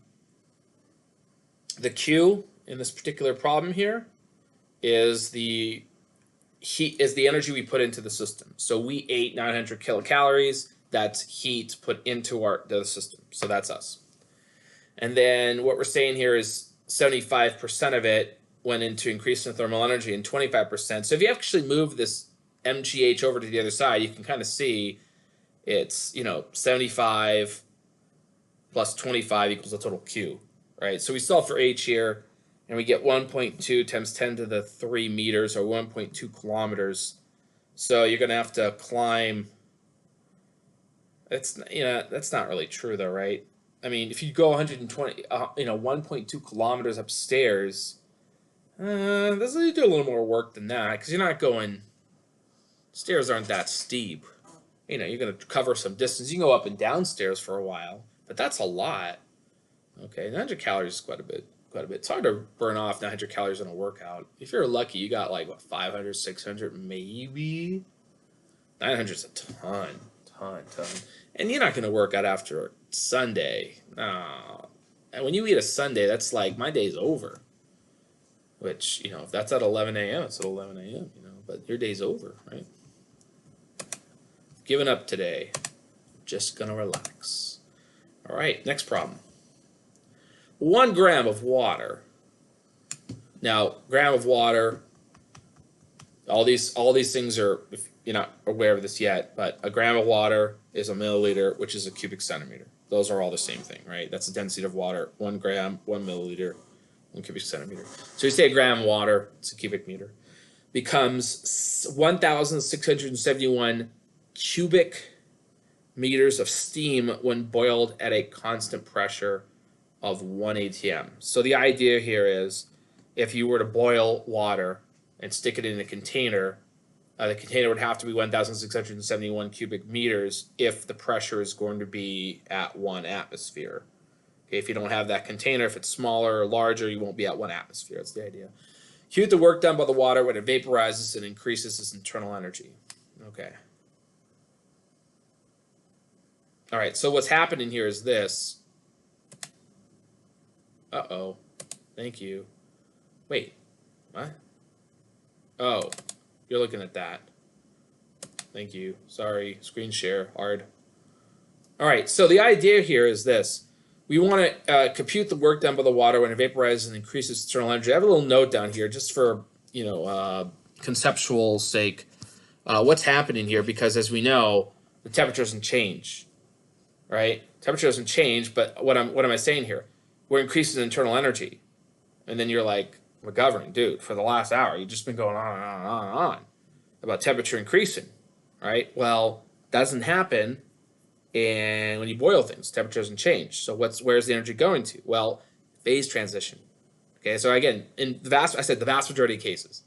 Q in this particular problem here is the heat, is the energy we put into the system. So we ate 900 kilocalories. That's heat put into the system. So that's us. And then what we're saying here is 75% of it went into increasing thermal energy and 25%. So if you actually move this MGH over to the other side, you can kind of see it's, 75 plus 25 equals the total Q, right? So we solve for H here, and we get 1.2 times 10 to the 3 meters, or 1.2 kilometers. So you're going to have to climb. That's not really true, though, right? I mean, if you go 120, 1.2 kilometers upstairs, you do a little more work than that, because you're not going. Stairs aren't that steep. You're going to cover some distance. You can go up and down stairs for a while, but that's a lot. Okay, 900 calories is quite a bit. It's hard to burn off 900 calories in a workout. If you're lucky, you got 500, 600, maybe. 900 is a ton. And you're not going to work out after Sunday. No. And when you eat a Sunday, that's like, my day's over. Which, if that's at 11 a.m., it's at 11 a.m., but your day's over, right? Giving up today. Just gonna relax. All right, next problem. 1 gram of water. Now, gram of water, All these things are, if you're not aware of this yet, but a gram of water is a milliliter, which is a cubic centimeter. Those are all the same thing, right? That's the density of water. 1 gram, 1 milliliter, 1 cubic centimeter. So you say a gram of water, it's a cubic meter, becomes 1,671 cubic meters of steam when boiled at a constant pressure of 1 atm. So the idea here is, if you were to boil water and stick it in a container, the container would have to be 1,671 cubic meters if the pressure is going to be at 1 atmosphere. Okay, if you don't have that container, if it's smaller or larger, you won't be at 1 atmosphere. That's the idea. Compute the work done by the water when it vaporizes and increases its internal energy. Okay. All right, so what's happening here is this. Uh-oh. Thank you. Wait, what? Oh, you're looking at that. Thank you. Sorry, screen share, hard. All right, so the idea here is this. We want to compute the work done by the water when it vaporizes and increases internal energy. I have a little note down here just for, conceptual sake. What's happening here, because as we know, the temperature doesn't change, right? Temperature doesn't change, but what am I saying here? We're increasing internal energy. And then you're like, McGovern, dude, for the last hour, you've just been going on and on and on and on about temperature increasing, right? Well, that doesn't happen. And when you boil things, temperature doesn't change. So where's the energy going to? Well, phase transition. Okay, so again, the vast majority of cases.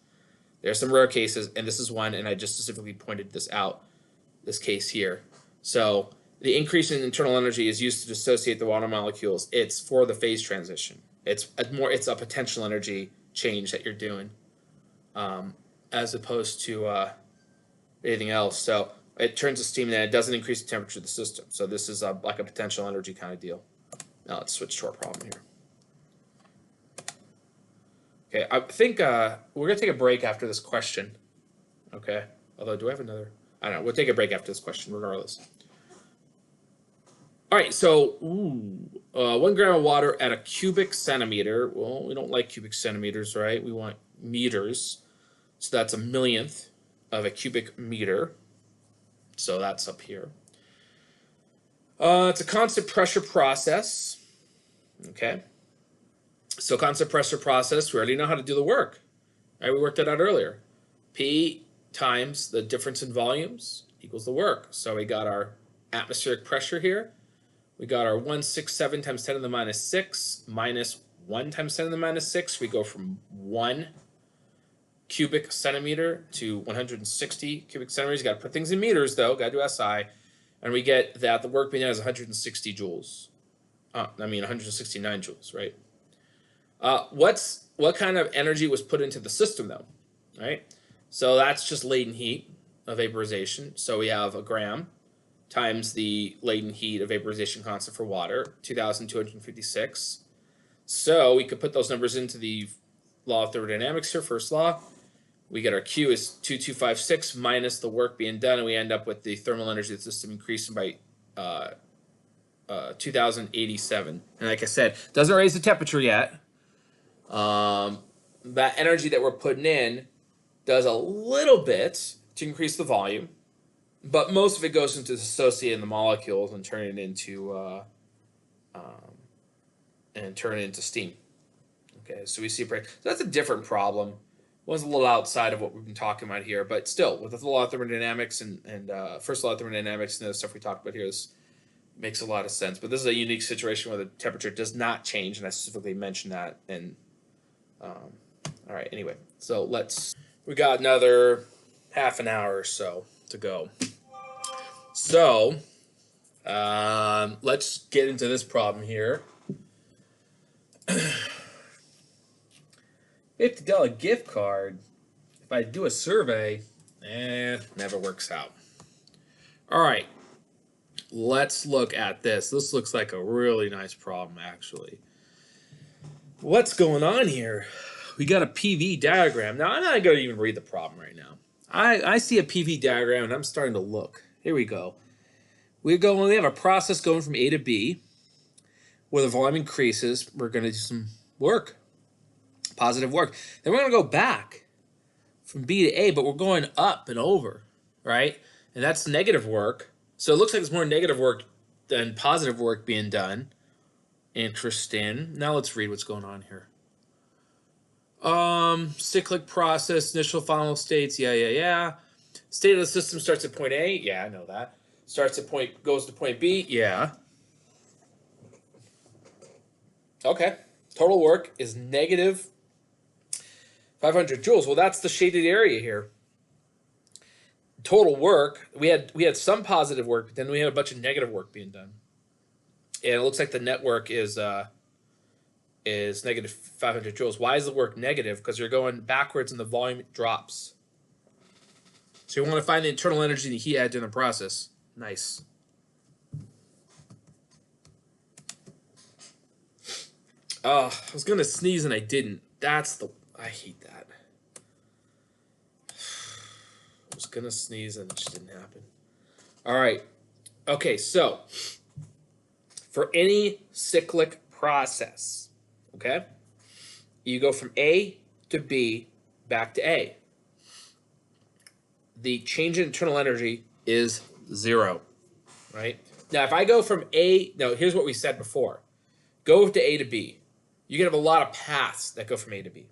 There are some rare cases, and this is one, and I just specifically pointed this out, this case here. So the increase in internal energy is used to dissociate the water molecules. It's for the phase transition. It's a potential energy change that you're doing, as opposed to anything else. So it turns to steam, and then it doesn't increase the temperature of the system. So this is like a potential energy kind of deal. Now let's switch to our problem here. Okay, I think we're going to take a break after this question. Okay, although do I have another? I don't know. We'll take a break after this question regardless. All right, so 1 gram of water at a cubic centimeter. Well, we don't like cubic centimeters, right? We want meters. So that's a millionth of a cubic meter. So that's up here. It's a constant pressure process. Okay. So constant pressure process, we already know how to do the work. Right? We worked it out earlier. P times the difference in volumes equals the work. So we got our atmospheric pressure here. We got our 167 times 10 to the minus 6 minus 1 times 10 to the minus 6. We go from 1 cubic centimeter to 160 cubic centimeters. You got to put things in meters, though. Got to do SI. And we get that the work being done is 160 joules. 169 joules, right? What kind of energy was put into the system, though, right? So that's just latent heat of vaporization. So we have a gram times the latent heat of vaporization constant for water, 2,256. So we could put those numbers into the law of thermodynamics here, first law. We get our Q is 2256 minus the work being done, and we end up with the thermal energy of the system increasing by 2,087. And like I said, doesn't raise the temperature yet. That energy that we're putting in does a little bit to increase the volume, but most of it goes into dissociating the molecules and turning it into steam. Okay, so we see so that's a different problem. One's a little outside of what we've been talking about here, but still, with the law of thermodynamics and first law of thermodynamics and the stuff we talked about here, this makes a lot of sense. But this is a unique situation where the temperature does not change, and I specifically mentioned that. And all right, anyway, so we got another half an hour or so to go. So let's get into this problem here. $50 gift card. If I do a survey, never works out. All right, let's look at this. This looks like a really nice problem, actually. What's going on here? We got a PV diagram. Now, I'm not going to even read the problem right now. I see a PV diagram, and I'm starting to look. Here we go. We have a process going from A to B, where the volume increases. We're going to do some work. Positive work. Then we're going to go back from B to A, but we're going up and over, right? And that's negative work. So it looks like there's more negative work than positive work being done. Interesting. Now let's read what's going on here. Cyclic process, initial final states, yeah. State of the system starts at point A, yeah, I know that. Goes to point B, yeah. Okay. Total work is negative 500 joules. Well, that's the shaded area here. Total work, we had some positive work, but then we had a bunch of negative work being done. And it looks like the net work is negative 500 joules. Why is the work negative? Because you're going backwards and the volume drops. So you want to find the internal energy that he had during the process. Nice. Oh, I was going to sneeze and I didn't. I hate that. I was going to sneeze and it just didn't happen. All right. Okay, so for any cyclic process, okay, you go from A to B back to A. The change in internal energy is 0, right? Now, if I go from A, no, here's what we said before. Go to A to B. You can have a lot of paths that go from A to B.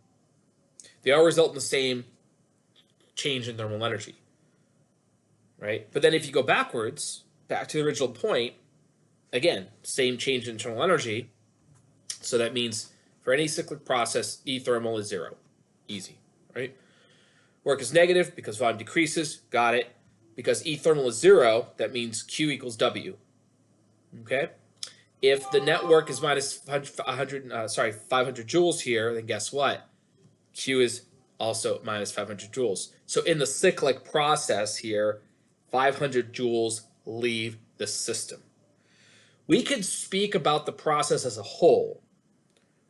They all result in the same change in thermal energy, right? But then if you go backwards, back to the original point, again, same change in internal energy. So that means for any cyclic process, E thermal is 0. Easy, right? Work is negative because volume decreases. Got it. Because E thermal is 0, that means Q equals W. Okay? If the net work is minus 500 joules here, then guess what? Q is also minus 500 joules. So in the cyclic process here, 500 joules leave the system. We could speak about the process as a whole.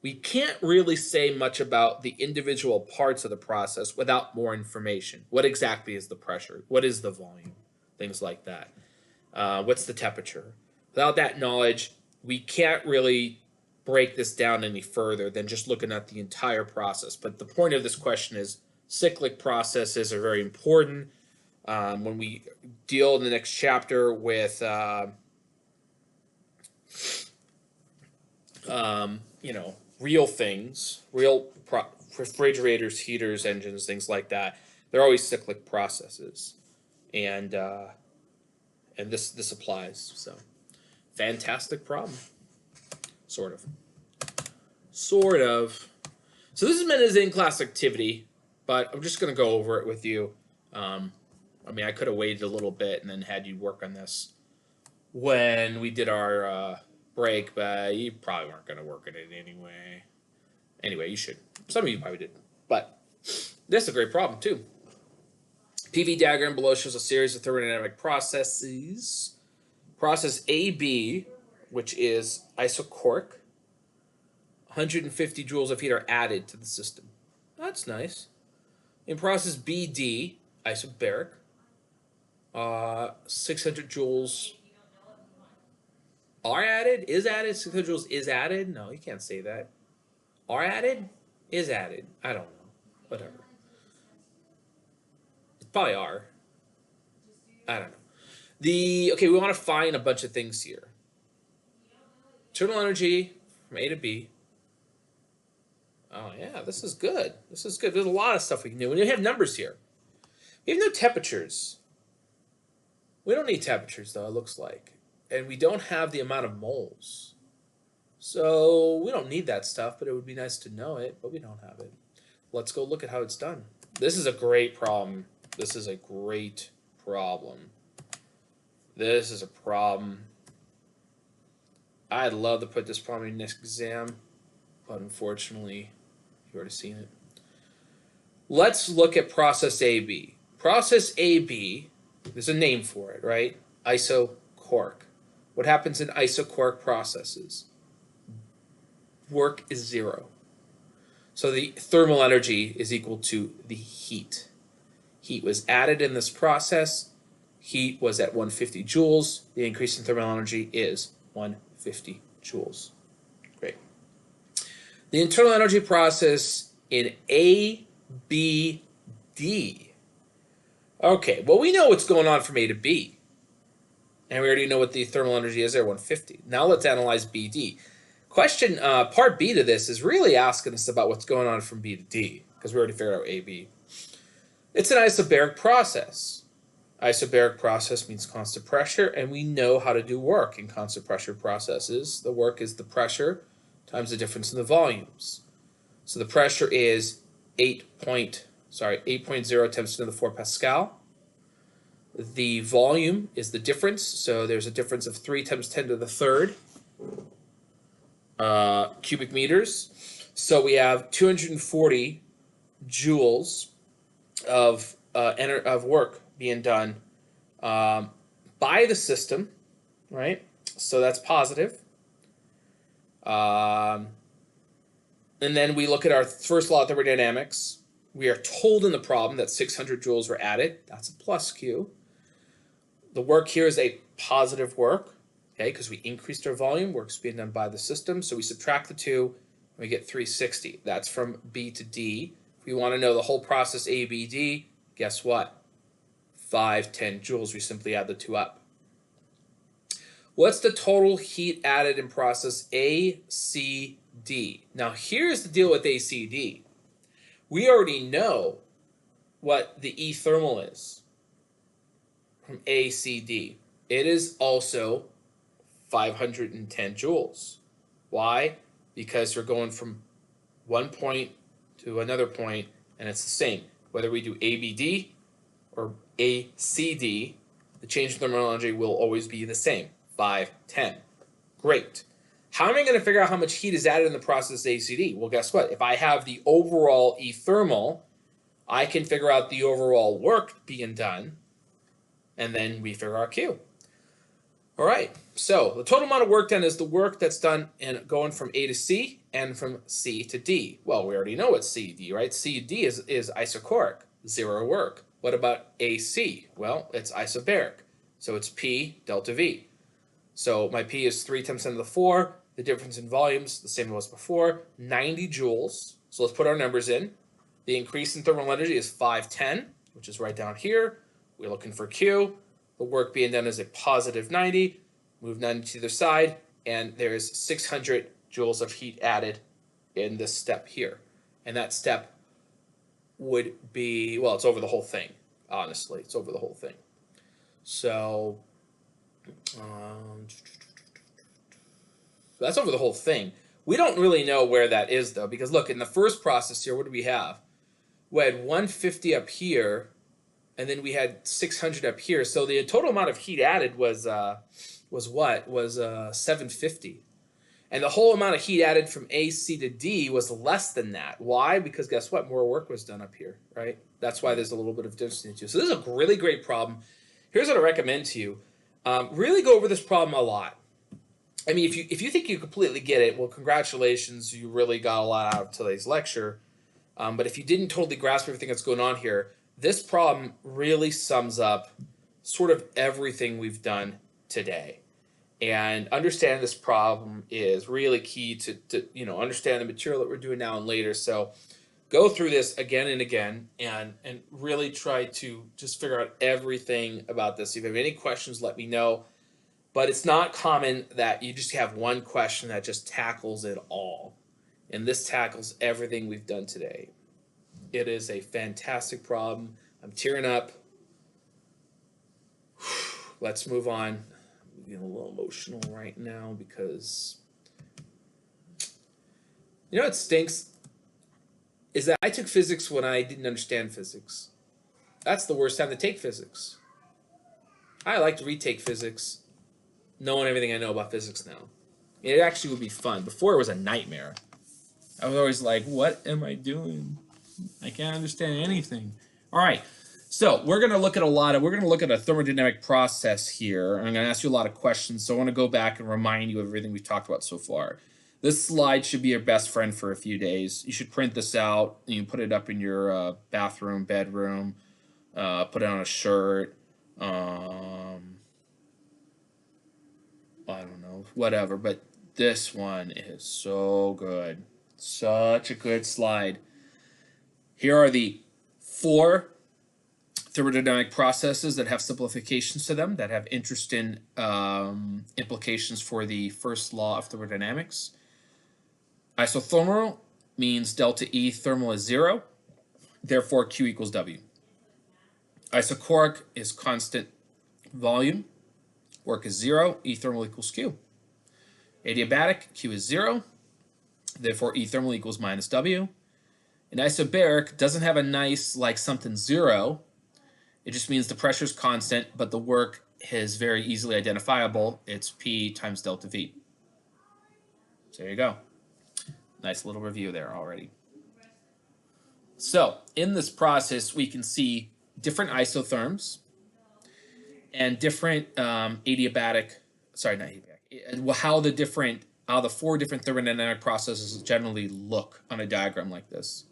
We can't really say much about the individual parts of the process without more information. What exactly is the pressure? What is the volume? Things like that. What's the temperature? Without that knowledge, we can't really break this down any further than just looking at the entire process. But the point of this question is cyclic processes are very important. When we deal in the next chapter with real things, refrigerators, heaters, engines, things like that, they're always cyclic processes, and this applies. So, fantastic problem, sort of. So this is meant as in-class activity, but I'm just going to go over it with you. I could have waited a little bit and then had you work on this when we did our break, but you probably weren't going to work on it anyway. Anyway, you should. Some of you probably did. But this is a great problem, too. PV diagram below shows a series of thermodynamic processes. Process AB, which is isochoric, 150 joules of heat are added to the system. That's nice. In process BD, isobaric, 600 joules are added? Is added? 600 joules is added? No, you can't say that. Are added? Is added. I don't know. Whatever. It's probably are. I don't know. Okay, we want to find a bunch of things here. Internal energy from A to B. Oh, yeah, this is good. This is good. There's a lot of stuff we can do. When you have numbers here, we have no temperatures. We don't need temperatures, though, it looks like. And we don't have the amount of moles. So we don't need that stuff, but it would be nice to know it, but we don't have it. Let's go look at how it's done. This is a great problem. This is a great problem. This is a problem. I'd love to put this problem in the next exam, but unfortunately, you've already seen it. Let's look at process AB. Process AB, there's a name for it, right? Isochoric. What happens in isochoric processes? Work is 0. So the thermal energy is equal to the heat. Heat was added in this process. Heat was at 150 joules. The increase in thermal energy is 150 joules. Great. The internal energy process in AB D. Okay, well, we know what's going on from A to B. And we already know what the thermal energy is there, 150. Now let's analyze BD. Question, part B to this is really asking us about what's going on from B to D, because we already figured out AB. It's an isobaric process. Isobaric process means constant pressure, and we know how to do work in constant pressure processes. The work is the pressure times the difference in the volumes. So the pressure is 8.0 times 10 to the 4 Pascal. The volume is the difference, so there's a difference of 3 times 10 to the third cubic meters. So we have 240 joules of work being done by the system, right? So that's positive. And then we look at our first law of thermodynamics. We are told in the problem that 600 joules were added. That's a plus Q. The work here is a positive work, okay, because we increased our volume. Work's being done by the system. So we subtract the two, and we get 360. That's from B to D. If we want to know the whole process ABD, guess what? 510 joules. We simply add the two up. What's the total heat added in process ACD? Now, here's the deal with ACD. We already know what the E thermal is from ACD. It is also 510 joules. Why? Because we're going from one point to another point, and it's the same. Whether we do ABD or ACD, the change in thermal energy will always be the same, 510. Great. How am I going to figure out how much heat is added in the process ACD? Well, guess what? If I have the overall E thermal, I can figure out the overall work being done, and then we figure out Q. All right, so the total amount of work done is the work that's done in going from A to C and from C to D. Well, we already know what CD, right? CD is isochoric, zero work. What about AC? Well, it's isobaric, so it's P delta V. So my P is 3 times 10 to the 4. The difference in volumes, the same as before, 90 joules. So let's put our numbers in. The increase in thermal energy is 510, which is right down here. We're looking for Q. The work being done is a positive 90. Move 90 to the side, and there's 600 joules of heat added in this step here. And that step would be, well, it's over the whole thing, honestly. It's over the whole thing. So that's over the whole thing. We don't really know where that is, though, because look, in the first process here, what do we have? We had 150 up here, and then we had 600 up here. So the total amount of heat added was what? Was 750. And the whole amount of heat added from AC to D was less than that. Why? Because guess what? More work was done up here, right? That's why there's a little bit of difference in the two. So this is a really great problem. Here's what I recommend to you. Really go over this problem a lot. I mean, if you think you completely get it, well, congratulations. You really got a lot out of today's lecture. But if you didn't totally grasp everything that's going on here, this problem really sums up sort of everything we've done today. And understanding this problem is really key to understand the material that we're doing now and later. So go through this again and again and really try to just figure out everything about this. If you have any questions, let me know. But it's not common that you just have one question that just tackles it all. And this tackles everything we've done today. It is a fantastic problem. I'm tearing up. Let's move on. I'm getting a little emotional right now because you know what stinks is that I took physics when I didn't understand physics. That's the worst time to take physics. I like to retake physics, knowing everything I know about physics now. It actually would be fun. Before it was a nightmare. I was always like, what am I doing? I can't understand anything. All right. So we're going to look at a thermodynamic process here. I'm going to ask you a lot of questions. So I want to go back and remind you of everything we've talked about so far. This slide should be your best friend for a few days. You should print this out. You can put it up in your bathroom, bedroom, put it on a shirt. I don't know, whatever. But this one is so good. Such a good slide. Here are the 4 thermodynamic processes that have simplifications to them that have interesting implications for the first law of thermodynamics. Isothermal means delta E thermal is 0, therefore Q equals W. Isochoric is constant volume, work is 0, E thermal equals Q. Adiabatic, Q is 0, therefore E thermal equals minus W. And isobaric doesn't have a nice like something 0. It just means the pressure is constant, but the work is very easily identifiable. It's P times delta V. So there you go. Nice little review there already. So in this process, we can see different isotherms and different adiabatic, sorry, not adiabatic, how the 4 different thermodynamic processes generally look on a diagram like this.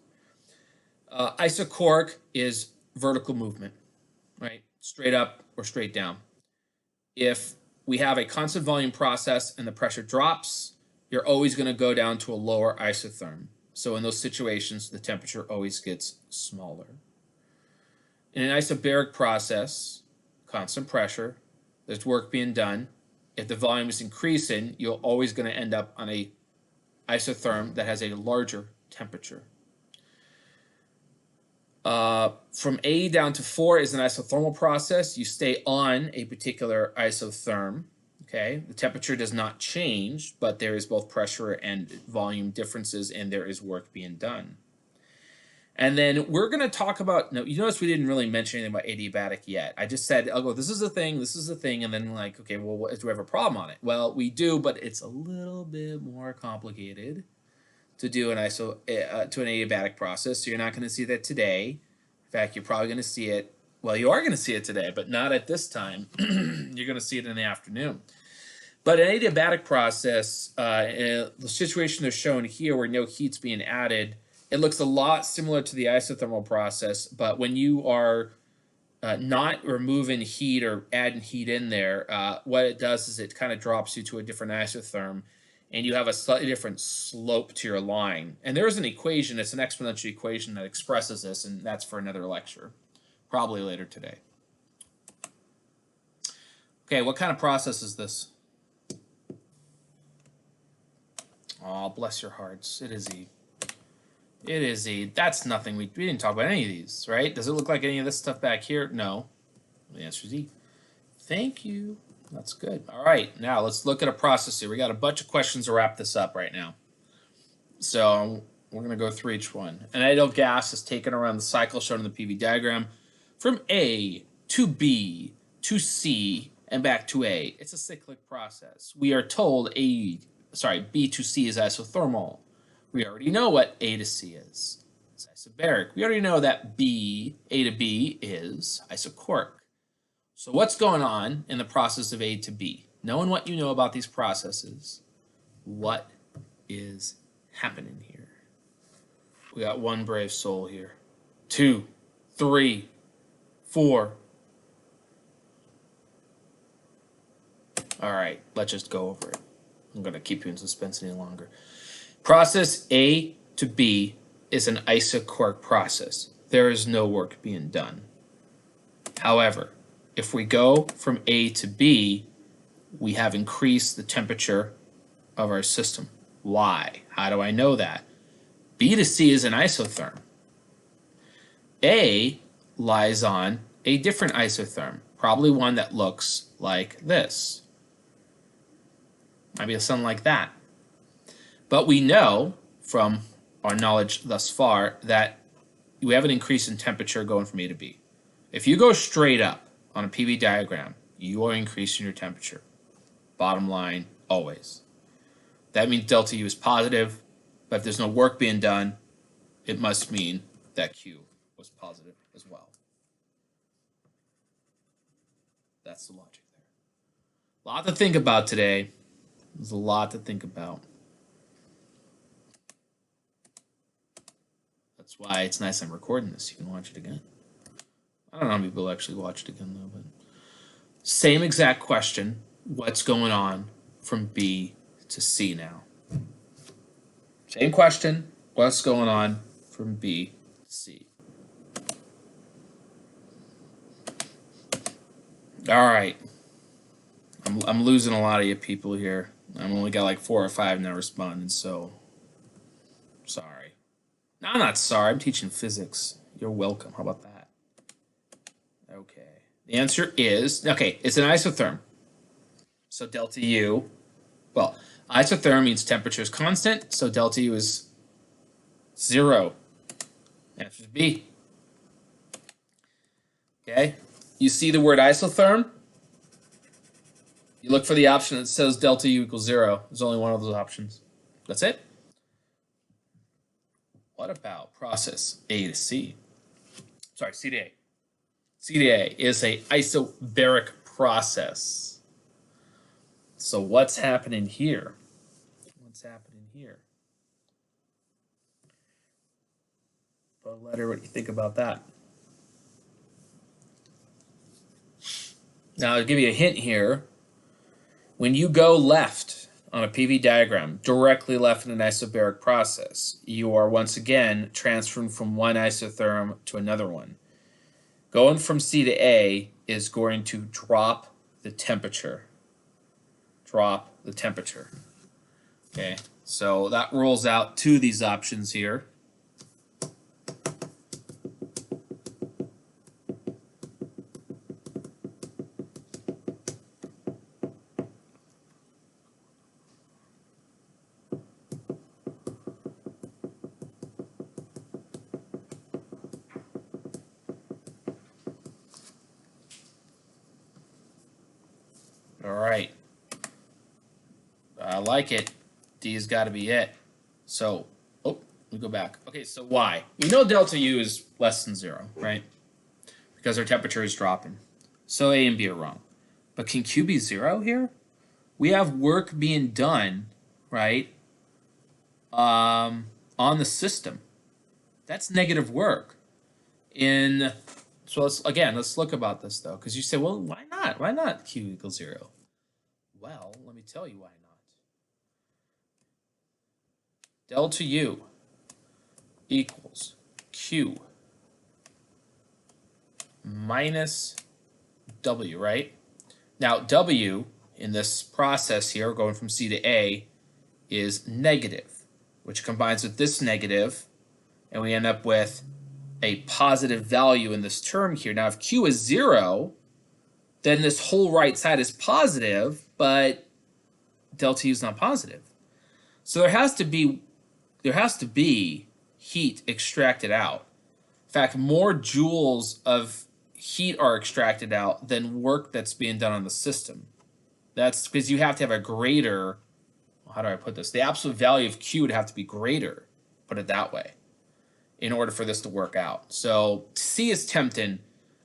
Isochoric is vertical movement, right? Straight up or straight down. If we have a constant volume process and the pressure drops, you're always going to go down to a lower isotherm. So in those situations, the temperature always gets smaller. In an isobaric process, constant pressure, there's work being done. If the volume is increasing, you're always going to end up on a isotherm that has a larger temperature. From A down to 4 is an isothermal process. You stay on a particular isotherm. Okay, the temperature does not change, but there is both pressure and volume differences, and there is work being done. And then we're going to talk about, no, you notice we didn't really mention anything about adiabatic yet. I just said, I'll go, this is a thing, and then like, okay, well, do we have a problem on it? Well, we do, but it's a little bit more complicated to do an to an adiabatic process, so you're not going to see that today. In fact, you're probably going to see it, well, you are going to see it today, but not at this time. You're going to see it in the afternoon. But an adiabatic process, the situation they're shown here where no heat's being added, it looks a lot similar to the isothermal process, but when you are not removing heat or adding heat in there, what it does is it kind of drops you to a different isotherm, and you have a slightly different slope to your line. And there is an equation, it's an exponential equation that expresses this, and that's for another lecture, probably later today. Okay, what kind of process is this? Oh, bless your hearts. It is E. It is E. That's nothing. We didn't talk about any of these, right? Does it look like any of this stuff back here? No. The answer is E. Thank you. That's good. All right. Now let's look at a process here. We got a bunch of questions to wrap this up right now. So we're going to go through each one. An ideal gas is taken around the cycle shown in the PV diagram from A to B to C and back to A. It's a cyclic process. We are told B to C is isothermal. We already know what A to C is. It's isobaric. We already know that A to B is isochoric. So what's going on in the process of A to B? Knowing what you know about these processes, what is happening here? We got one brave soul here. 2, 3, 4. All right, let's just go over it. I'm going to keep you in suspense any longer. Process A to B is an isochoric process. There is no work being done. However, if we go from A to B, we have increased the temperature of our system. Why? How do I know that? B to C is an isotherm. A lies on a different isotherm, probably one that looks like this. Maybe something like that. But we know from our knowledge thus far that we have an increase in temperature going from A to B. If you go straight up on a PV diagram, you are increasing your temperature. Bottom line, always. That means delta U is positive, but if there's no work being done, it must mean that Q was positive as well. That's the logic there. A lot to think about today. There's a lot to think about. That's why it's nice I'm recording this. You can watch it again. I don't know how many people actually watched it again, though. But same exact question. What's going on from B to C now? Same question. What's going on from B to C? All right. I'm losing a lot of you people here. I've only got like 4 or 5 now responding, so sorry. No, I'm not sorry. I'm teaching physics. You're welcome. How about that? Okay. The answer is okay. It's an isotherm. So delta U. Well, isotherm means temperature is constant. So delta U is 0. Answer is B. Okay. You see the word isotherm? You look for the option that says delta U equals 0. There's only one of those options. That's it. What about process A to C? Sorry, C to A. C to A is a isobaric process. So what's happening here? What's happening here? Put a letter, what do you think about that? Now, I'll give you a hint here. When you go left on a PV diagram, directly left in an isobaric process, you are once again transferring from one isotherm to another one. Going from C to A is going to drop the temperature. Drop the temperature. Okay, so that rolls out to these options here. All right. I like it. D has got to be it. So, oh, let me go back. Okay, so why? We know delta U is less than 0, right? Because our temperature is dropping. So A and B are wrong. But can Q be 0 here? We have work being done, right, on the system. That's negative work. So let's look about this though, because you say, well, why not? Why not Q equals 0? Well, let me tell you why not. Delta U equals Q minus W, right? Now, W in this process here, going from C to A, is negative, which combines with this negative, and we end up with a positive value in this term here. Now, if Q is 0, then this whole right side is positive, but delta U is not positive. So there has to be heat extracted out. In fact, more joules of heat are extracted out than work that's being done on the system. That's because you have to have a greater, how do I put this? The absolute value of Q would have to be greater, put it that way, in order for this to work out. So C is tempting,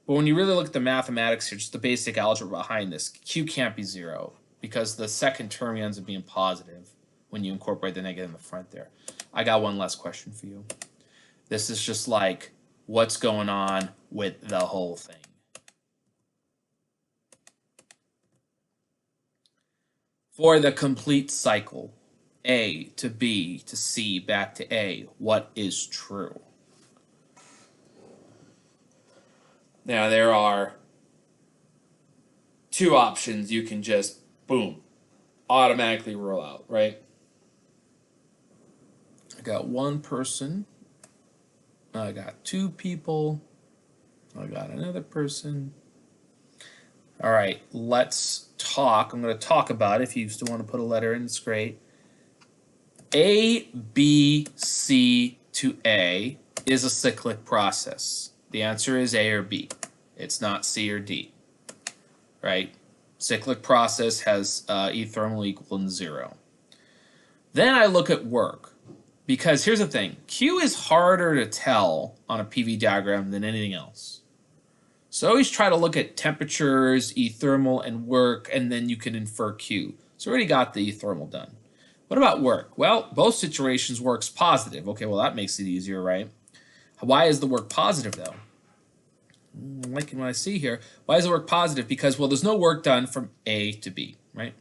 but when you really look at the mathematics here, just the basic algebra behind this, Q can't be 0 because the second term ends up being positive when you incorporate the negative in the front there. I got one last question for you. This is just like, what's going on with the whole thing? For the complete cycle, A to B to C back to A, what is true? Now, there are 2 options you can just, boom, automatically rule out, right? I got 1 person. I got 2 people. I got another person. All right, let's talk. I'm going to talk about it. If you still want to put a letter in, it's great. A, B, C to A is a cyclic process. The answer is A or B. It's not C or D, right? Cyclic process has E thermal equal to 0. Then I look at work, because here's the thing. Q is harder to tell on a PV diagram than anything else. So always try to look at temperatures, E thermal, and work, and then you can infer Q. So we already got the E thermal done. What about work? Well, both situations work's positive. Okay, well that makes it easier, right? Why is the work positive though? I'm liking what I see here. Why is the work positive? Because, well, there's no work done from A to B, right?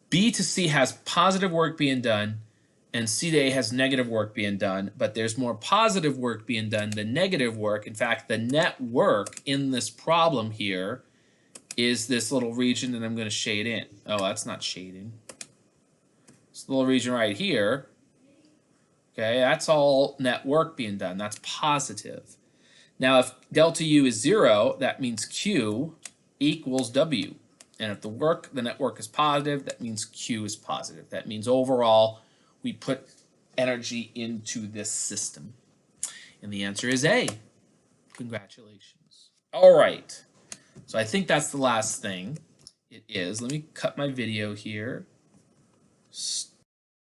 B to C has positive work being done, and C to A has negative work being done, but there's more positive work being done than negative work. In fact, the net work in this problem here is this little region that I'm going to shade in. Oh, that's not shading. This little region right here. Okay, that's all net work being done. That's positive. Now, if delta U is 0, that means Q equals W. And if the net work is positive, that means Q is positive. That means overall, we put energy into this system. And the answer is A. Congratulations. All right. So I think that's the last thing. It is. Let me cut my video here.